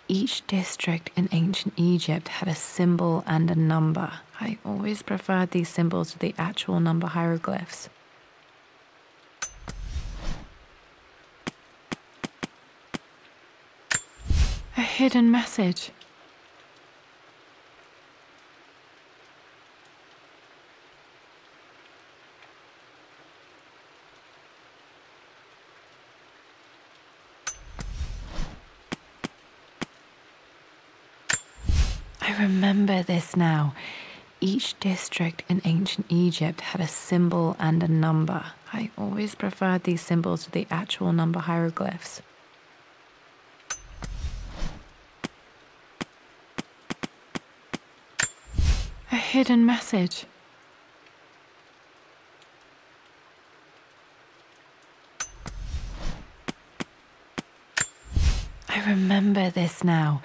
Each district in ancient Egypt had a symbol and a number. I always preferred these symbols to the actual number hieroglyphs. A hidden message. I remember this now. Each district in ancient Egypt had a symbol and a number. I always preferred these symbols to the actual number hieroglyphs. A hidden message. I remember this now.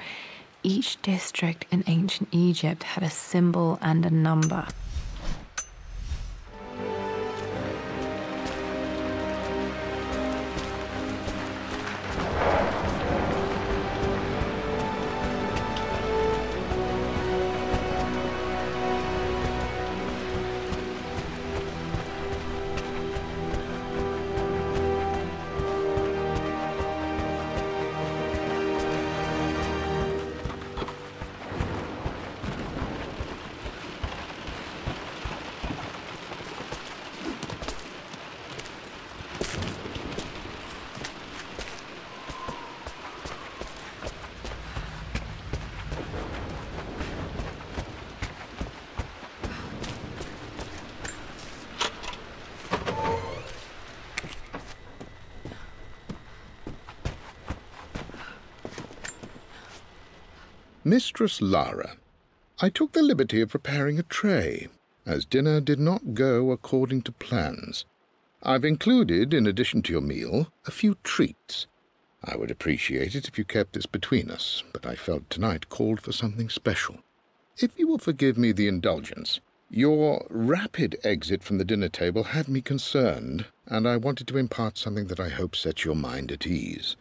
Each district in ancient Egypt had a symbol and a number. Mistress Lara, I took the liberty of preparing a tray, as dinner did not go according to plans. I've included, in addition to your meal, a few treats. I would appreciate it if you kept this between us, but I felt tonight called for something special. If you will forgive me the indulgence, your rapid exit from the dinner table had me concerned, and I wanted to impart something that I hope sets your mind at ease.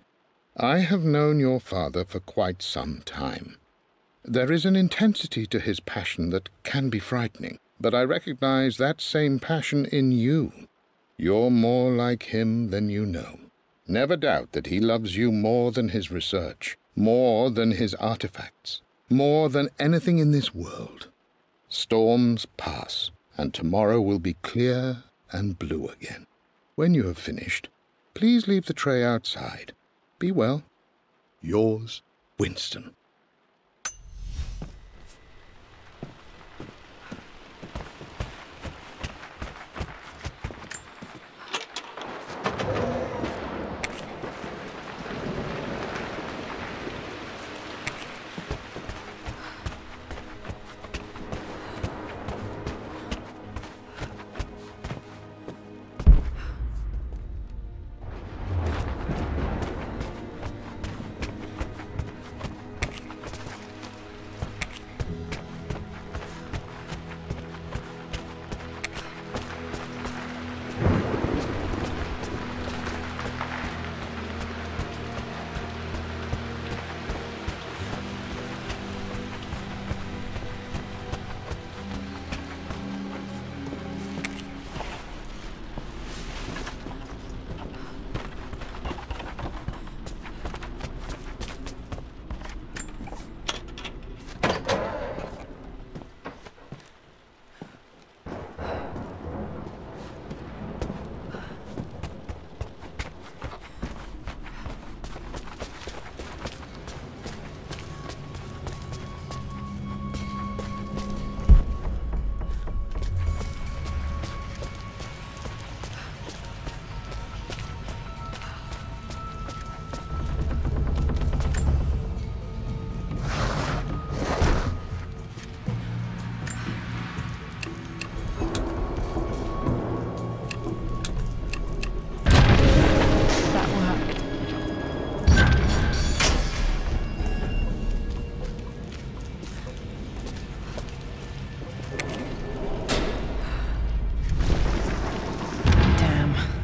I have known your father for quite some time. There is an intensity to his passion that can be frightening, but I recognize that same passion in you. You're more like him than you know. Never doubt that he loves you more than his research, more than his artifacts, more than anything in this world. Storms pass, and tomorrow will be clear and blue again. When you have finished, please leave the tray outside. Be well. Yours, Winston.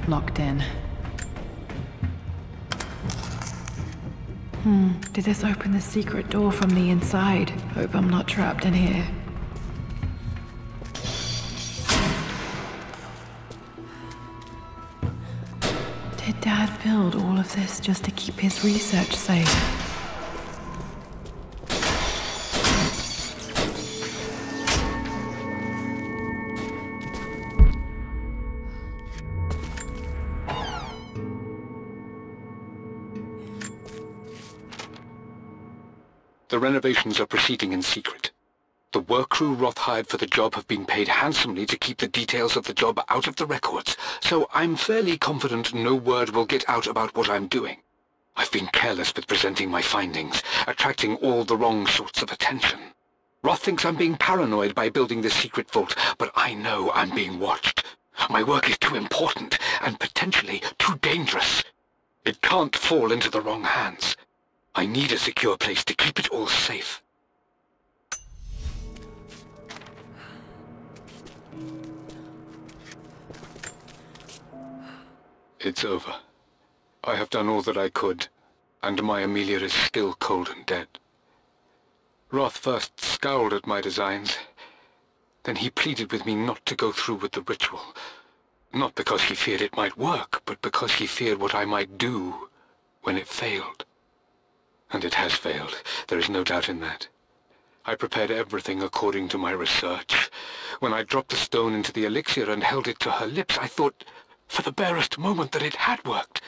Locked in. Did this open the secret door from the inside? Hope I'm not trapped in here. Did Dad build all of this just to keep his research safe? The renovations are proceeding in secret. The work crew Roth hired for the job have been paid handsomely to keep the details of the job out of the records, so I'm fairly confident no word will get out about what I'm doing. I've been careless with presenting my findings, attracting all the wrong sorts of attention. Roth thinks I'm being paranoid by building this secret vault, but I know I'm being watched. My work is too important, and potentially too dangerous. It can't fall into the wrong hands. I need a secure place to keep it all safe. It's over. I have done all that I could, and my Amelia is still cold and dead. Roth first scowled at my designs. Then he pleaded with me not to go through with the ritual. Not because he feared it might work, but because he feared what I might do when it failed. And it has failed. There is no doubt in that. I prepared everything according to my research. When I dropped the stone into the elixir and held it to her lips, I thought for the barest moment that it had worked.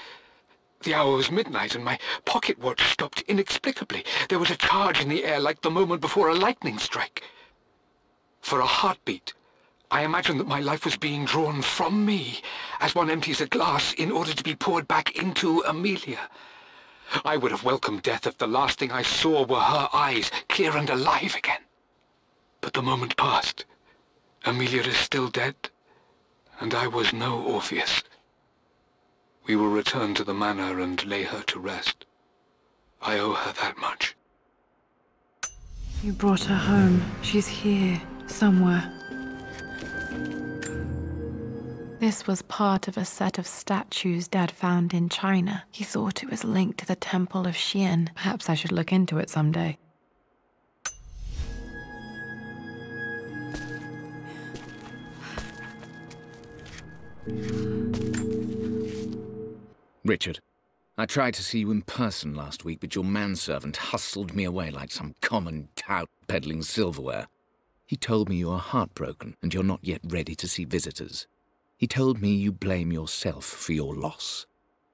The hour was midnight, and my pocket watch stopped inexplicably. There was a charge in the air like the moment before a lightning strike. For a heartbeat, I imagined that my life was being drawn from me, as one empties a glass in order to be poured back into Amelia. I would have welcomed death if the last thing I saw were her eyes, clear and alive again. But the moment passed. Amelia is still dead, and I was no Orpheus. We will return to the Manor and lay her to rest. I owe her that much. You brought her home. She's here, somewhere. This was part of a set of statues Dad found in China. He thought it was linked to the Temple of Xian. Perhaps I should look into it someday. Richard, I tried to see you in person last week, but your manservant hustled me away like some common tout peddling silverware. He told me you are heartbroken and you're not yet ready to see visitors. He told me you blame yourself for your loss.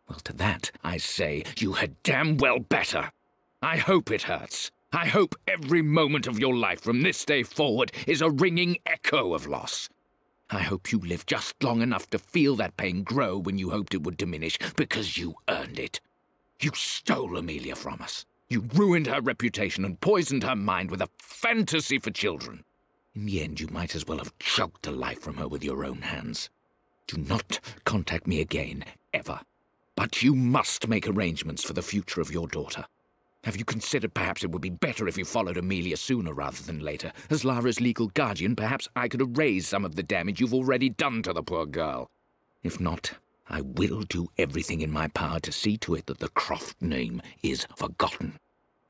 Well, to that, I say you had damn well better. I hope it hurts. I hope every moment of your life from this day forward is a ringing echo of loss. I hope you live just long enough to feel that pain grow when you hoped it would diminish, because you earned it. You stole Amelia from us. You ruined her reputation and poisoned her mind with a fantasy for children. In the end, you might as well have choked the life from her with your own hands. Do not contact me again, ever. But you must make arrangements for the future of your daughter. Have you considered perhaps it would be better if you followed Amelia sooner rather than later? As Lara's legal guardian, perhaps I could erase some of the damage you've already done to the poor girl. If not, I will do everything in my power to see to it that the Croft name is forgotten.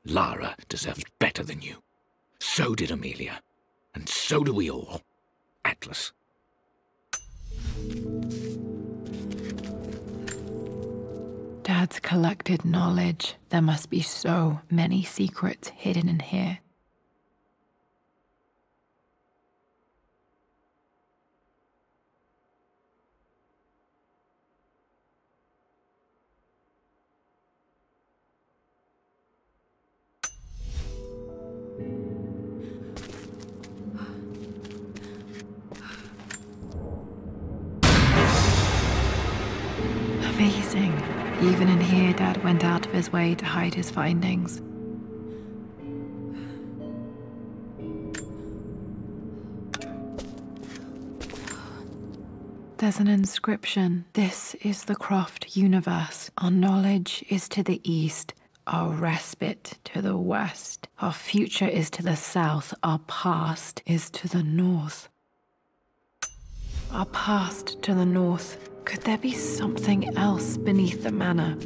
Lara deserves better than you. So did Amelia. And so do we all. Atlas. Dad's collected knowledge. There must be so many secrets hidden in here. Amazing. Even in here, Dad went out of his way to hide his findings. There's an inscription. This is the Croft universe. Our knowledge is to the east, our respite to the west. Our future is to the south, our past is to the north. Our past to the north. Could there be something else beneath the manor?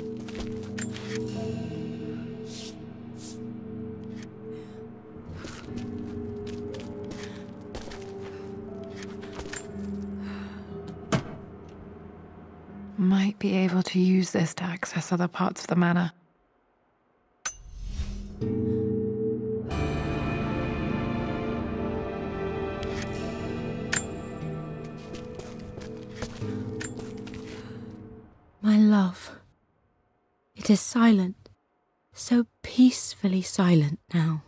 Might be able to use this to access other parts of the manor. My love, it is silent, so peacefully silent now.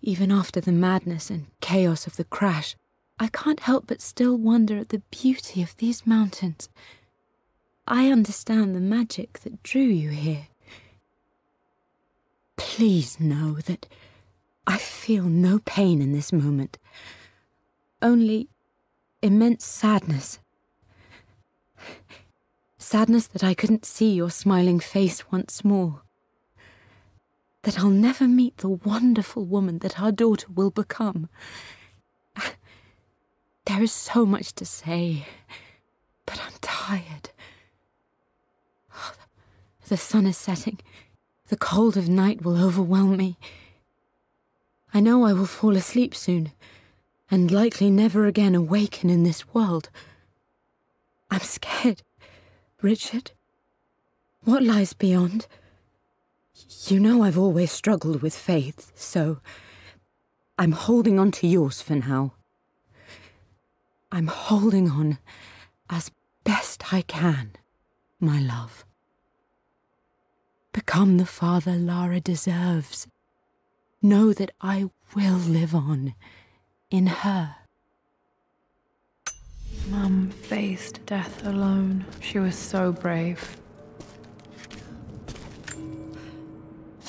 Even after the madness and chaos of the crash, I can't help but still wonder at the beauty of these mountains. I understand the magic that drew you here. Please know that I feel no pain in this moment, only immense sadness. Sadness that I couldn't see your smiling face once more. that I'll never meet the wonderful woman that our daughter will become. There is so much to say, but I'm tired. The sun is setting. The cold of night will overwhelm me. I know I will fall asleep soon, and likely never again awaken in this world. I'm scared. Richard, what lies beyond? You know I've always struggled with faith, so I'm holding on to yours for now. I'm holding on as best I can, my love. Become the father Lara deserves. Know that I will live on in her. Mum faced death alone. She was so brave.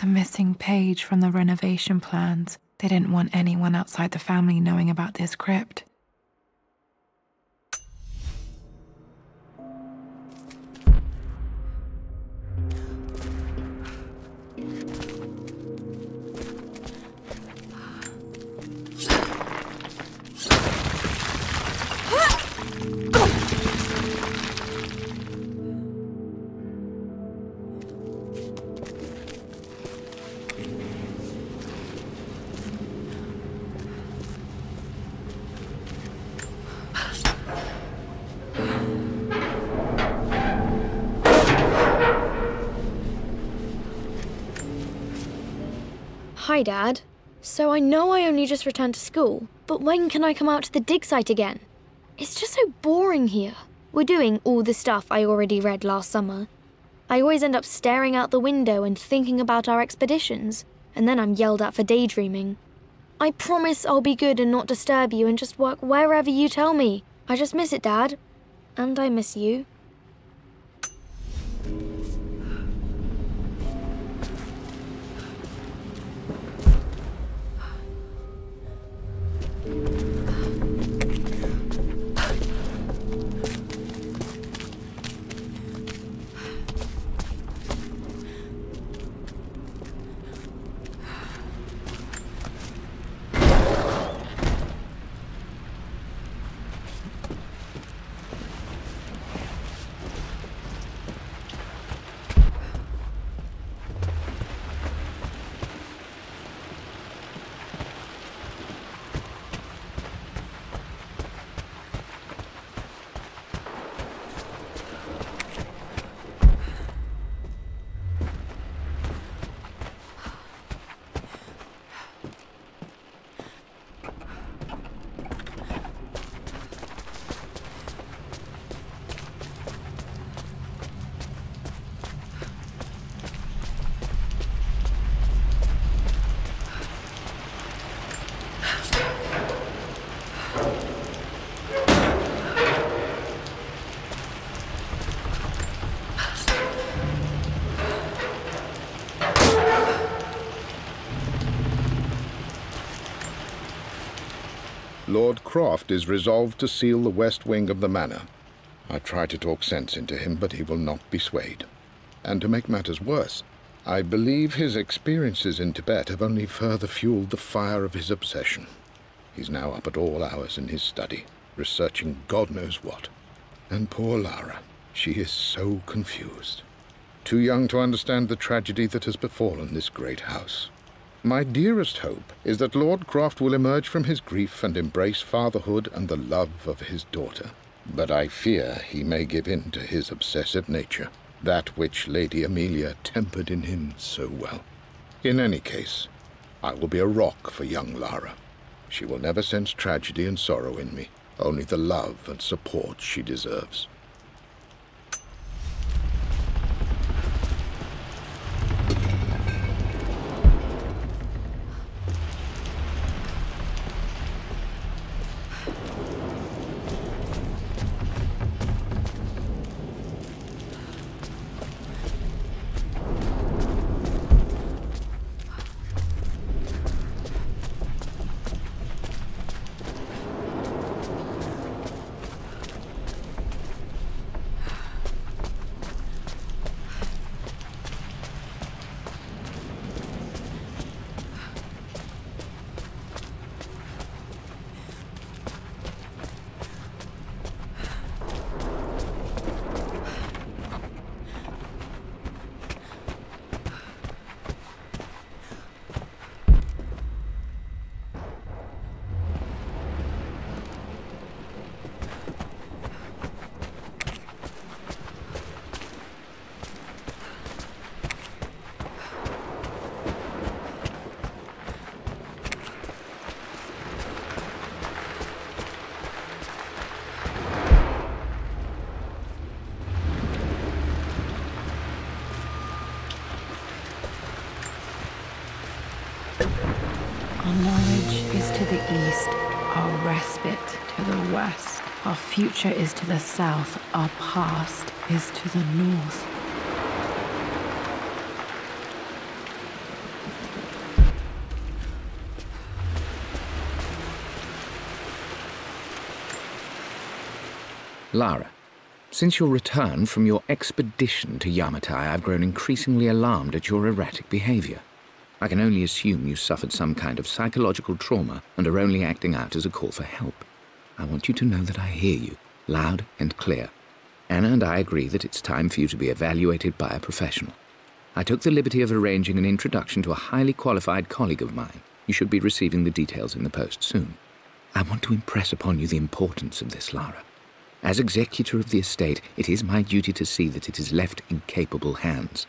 The missing page from the renovation plans. They didn't want anyone outside the family knowing about this crypt. Hi, Dad. So I know I only just returned to school, but when can I come out to the dig site again? It's just so boring here. We're doing all the stuff I already read last summer. I always end up staring out the window and thinking about our expeditions, and then I'm yelled at for daydreaming. I promise I'll be good and not disturb you and just work wherever you tell me. I just miss it, Dad. And I miss you. Lord Croft is resolved to seal the west wing of the manor. I try to talk sense into him, but he will not be swayed. And to make matters worse, I believe his experiences in Tibet have only further fueled the fire of his obsession. He's now up at all hours in his study, researching God knows what. And poor Lara, she is so confused. Too young to understand the tragedy that has befallen this great house. My dearest hope is that Lord Croft will emerge from his grief and embrace fatherhood and the love of his daughter. But I fear he may give in to his obsessive nature, that which Lady Amelia tempered in him so well. In any case, I will be a rock for young Lara. She will never sense tragedy and sorrow in me, only the love and support she deserves. Our knowledge is to the east, our respite to the west. Our future is to the south, our past is to the north. Lara, since your return from your expedition to Yamatai, I've grown increasingly alarmed at your erratic behavior. I can only assume you suffered some kind of psychological trauma and are only acting out as a call for help. I want you to know that I hear you, loud and clear. Anna and I agree that it's time for you to be evaluated by a professional. I took the liberty of arranging an introduction to a highly qualified colleague of mine. You should be receiving the details in the post soon. I want to impress upon you the importance of this, Lara. As executor of the estate, it is my duty to see that it is left in capable hands.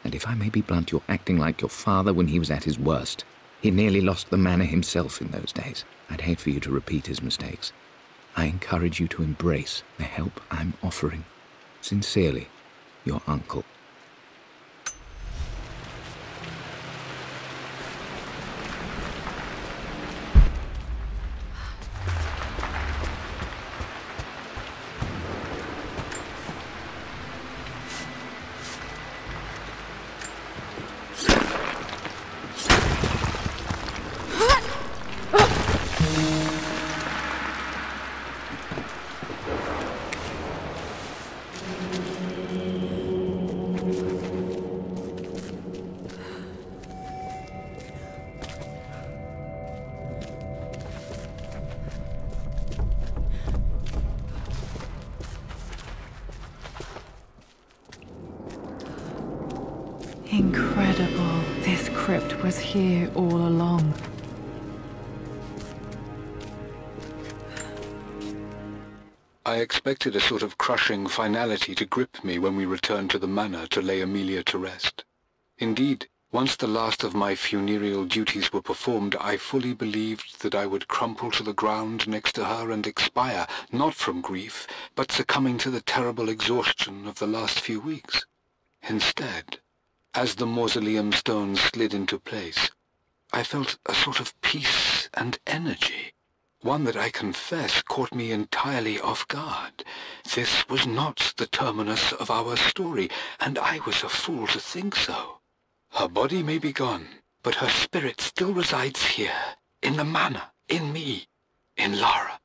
And if I may be blunt, you're acting like your father when he was at his worst. He nearly lost the manor himself in those days. I'd hate for you to repeat his mistakes. I encourage you to embrace the help I'm offering. Sincerely, your uncle. Incredible. This crypt was here all along. I expected a sort of crushing finality to grip me when we returned to the manor to lay Amelia to rest. Indeed, once the last of my funereal duties were performed, I fully believed that I would crumple to the ground next to her and expire, not from grief, but succumbing to the terrible exhaustion of the last few weeks. Instead, as the mausoleum stones slid into place, I felt a sort of peace and energy, one that I confess caught me entirely off guard. This was not the terminus of our story, and I was a fool to think so. Her body may be gone, but her spirit still resides here, in the manor, in me, in Lara.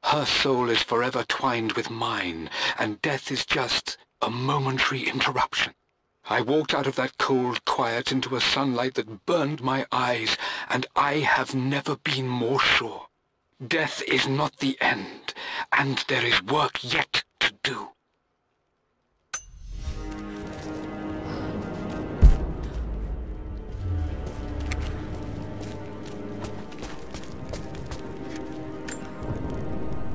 Her soul is forever twined with mine, and death is just a momentary interruption. I walked out of that cold quiet into a sunlight that burned my eyes, and I have never been more sure. Death is not the end, and there is work yet to do.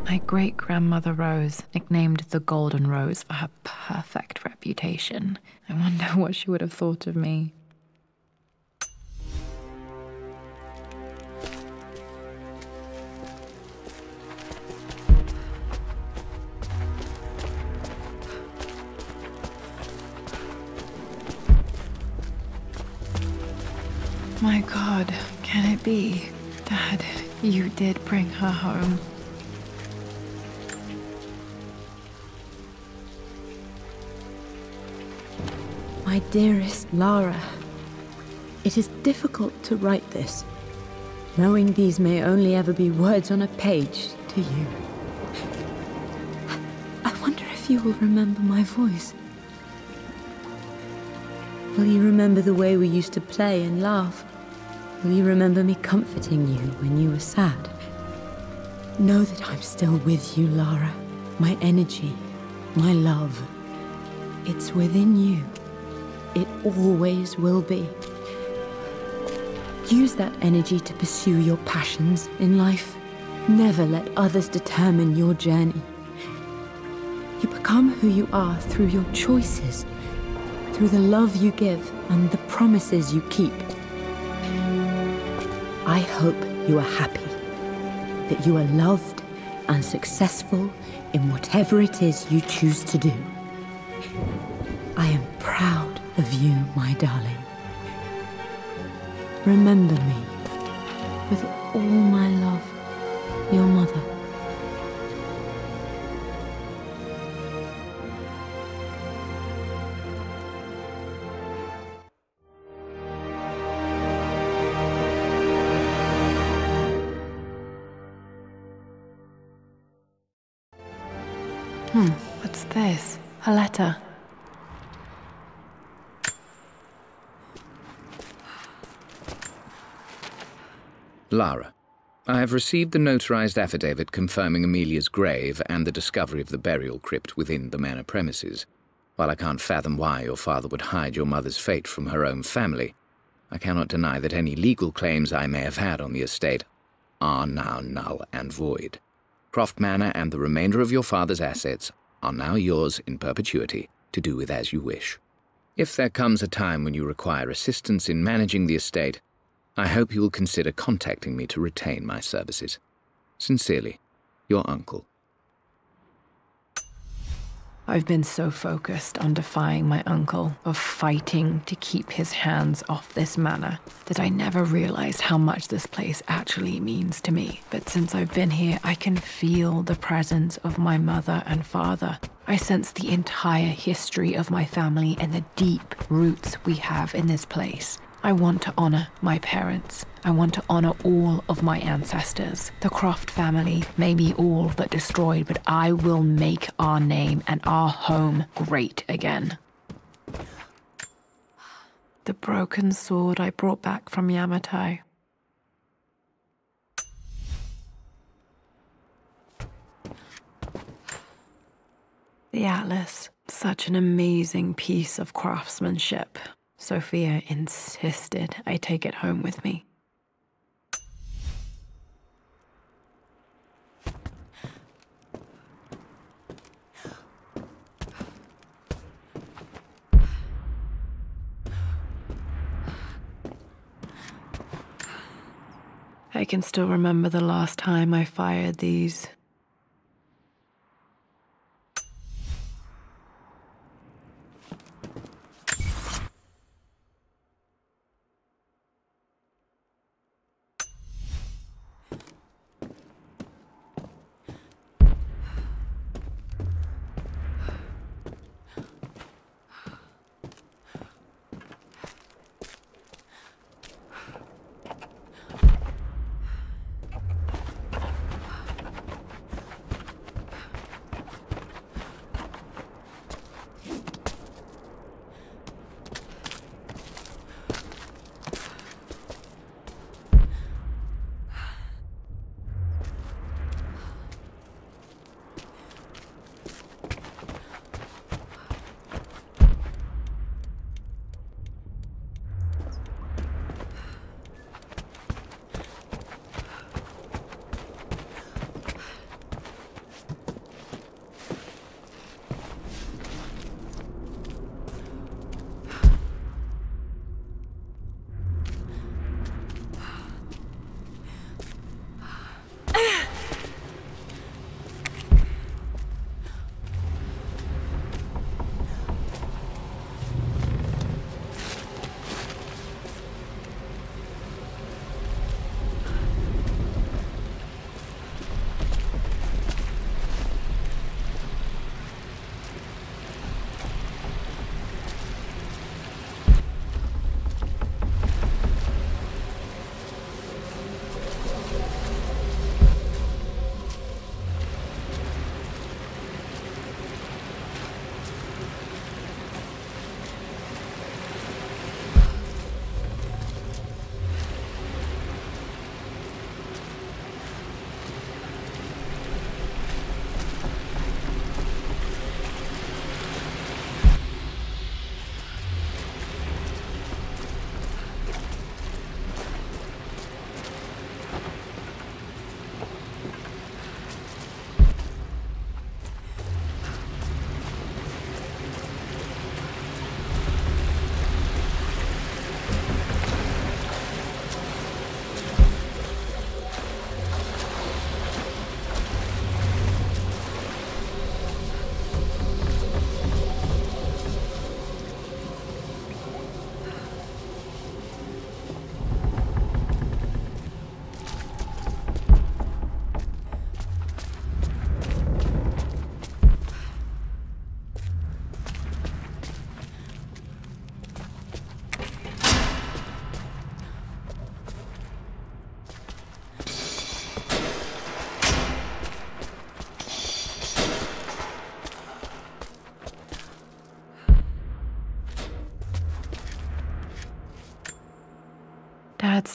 My great-grandmother Rose, nicknamed the Golden Rose for her perfect reputation. I wonder what she would have thought of me. My God, can it be? Dad, you did bring her home. My dearest Lara, it is difficult to write this, knowing these may only ever be words on a page to you. I wonder if you will remember my voice. Will you remember the way we used to play and laugh? Will you remember me comforting you when you were sad? Know that I'm still with you, Lara. My energy, my love, it's within you. It always will be. Use that energy to pursue your passions in life. Never let others determine your journey. You become who you are through your choices, through the love you give and the promises you keep. I hope you are happy, that you are loved and successful in whatever it is you choose to do. I am proud of you, my darling. Remember me. With all my love, your mother. What's this? A letter. Lara, I have received the notarized affidavit confirming Amelia's grave and the discovery of the burial crypt within the manor premises. While I can't fathom why your father would hide your mother's fate from her own family, I cannot deny that any legal claims I may have had on the estate are now null and void. Croft Manor and the remainder of your father's assets are now yours in perpetuity to do with as you wish. If there comes a time when you require assistance in managing the estate, I hope you will consider contacting me to retain my services. Sincerely, your uncle. I've been so focused on defying my uncle, of fighting to keep his hands off this manor, that I never realized how much this place actually means to me. But since I've been here, I can feel the presence of my mother and father. I sense the entire history of my family and the deep roots we have in this place. I want to honor my parents. I want to honor all of my ancestors. The Croft family may be all but destroyed, but I will make our name and our home great again. The broken sword I brought back from Yamato. The atlas, such an amazing piece of craftsmanship. Sophia insisted I take it home with me. I can still remember the last time I fired these.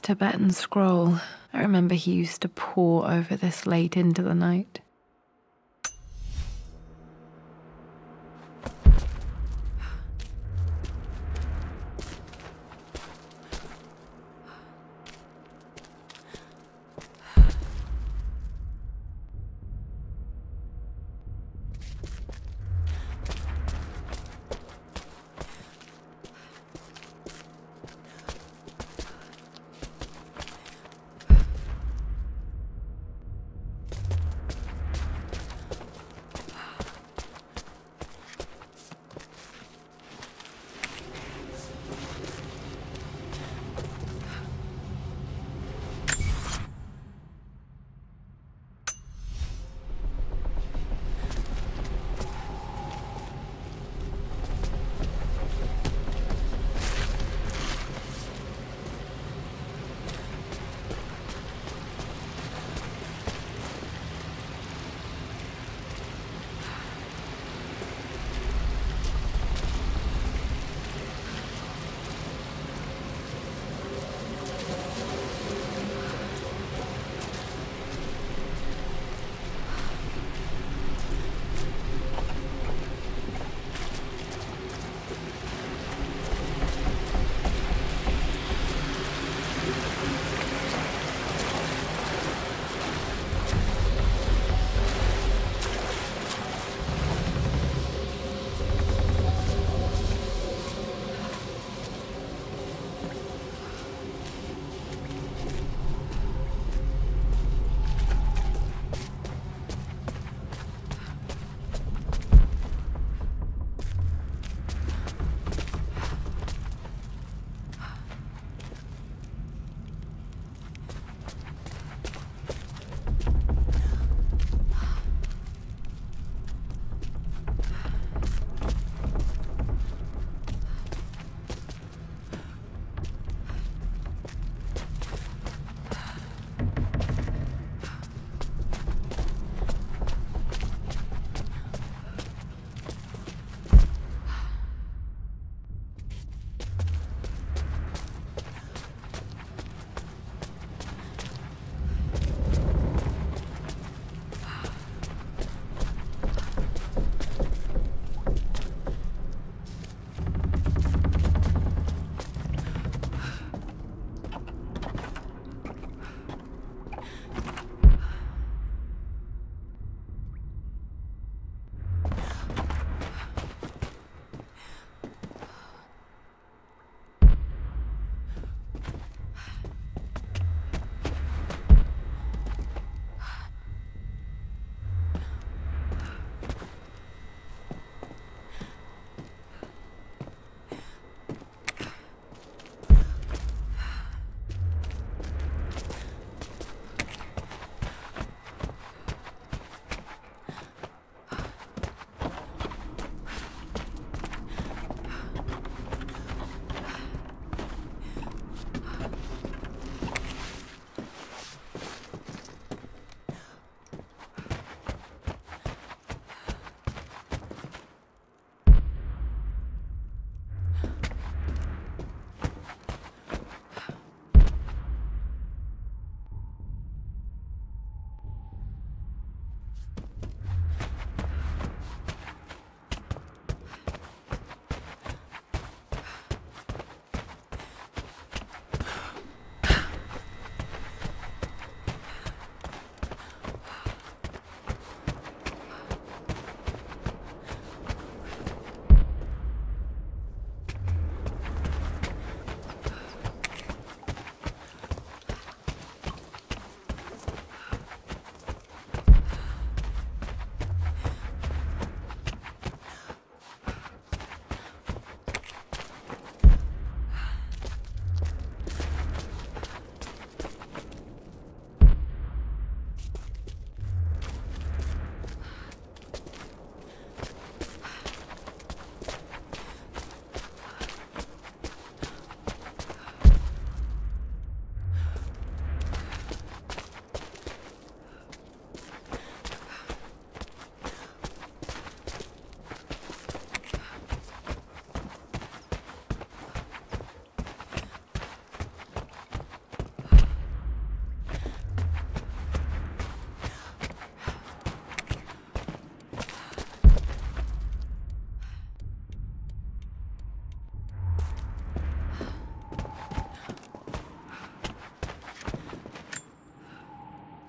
Tibetan scroll. I remember he used to pore over this late into the night.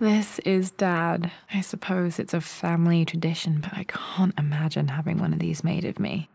This is Dad. I suppose it's a family tradition, but I can't imagine having one of these made of me.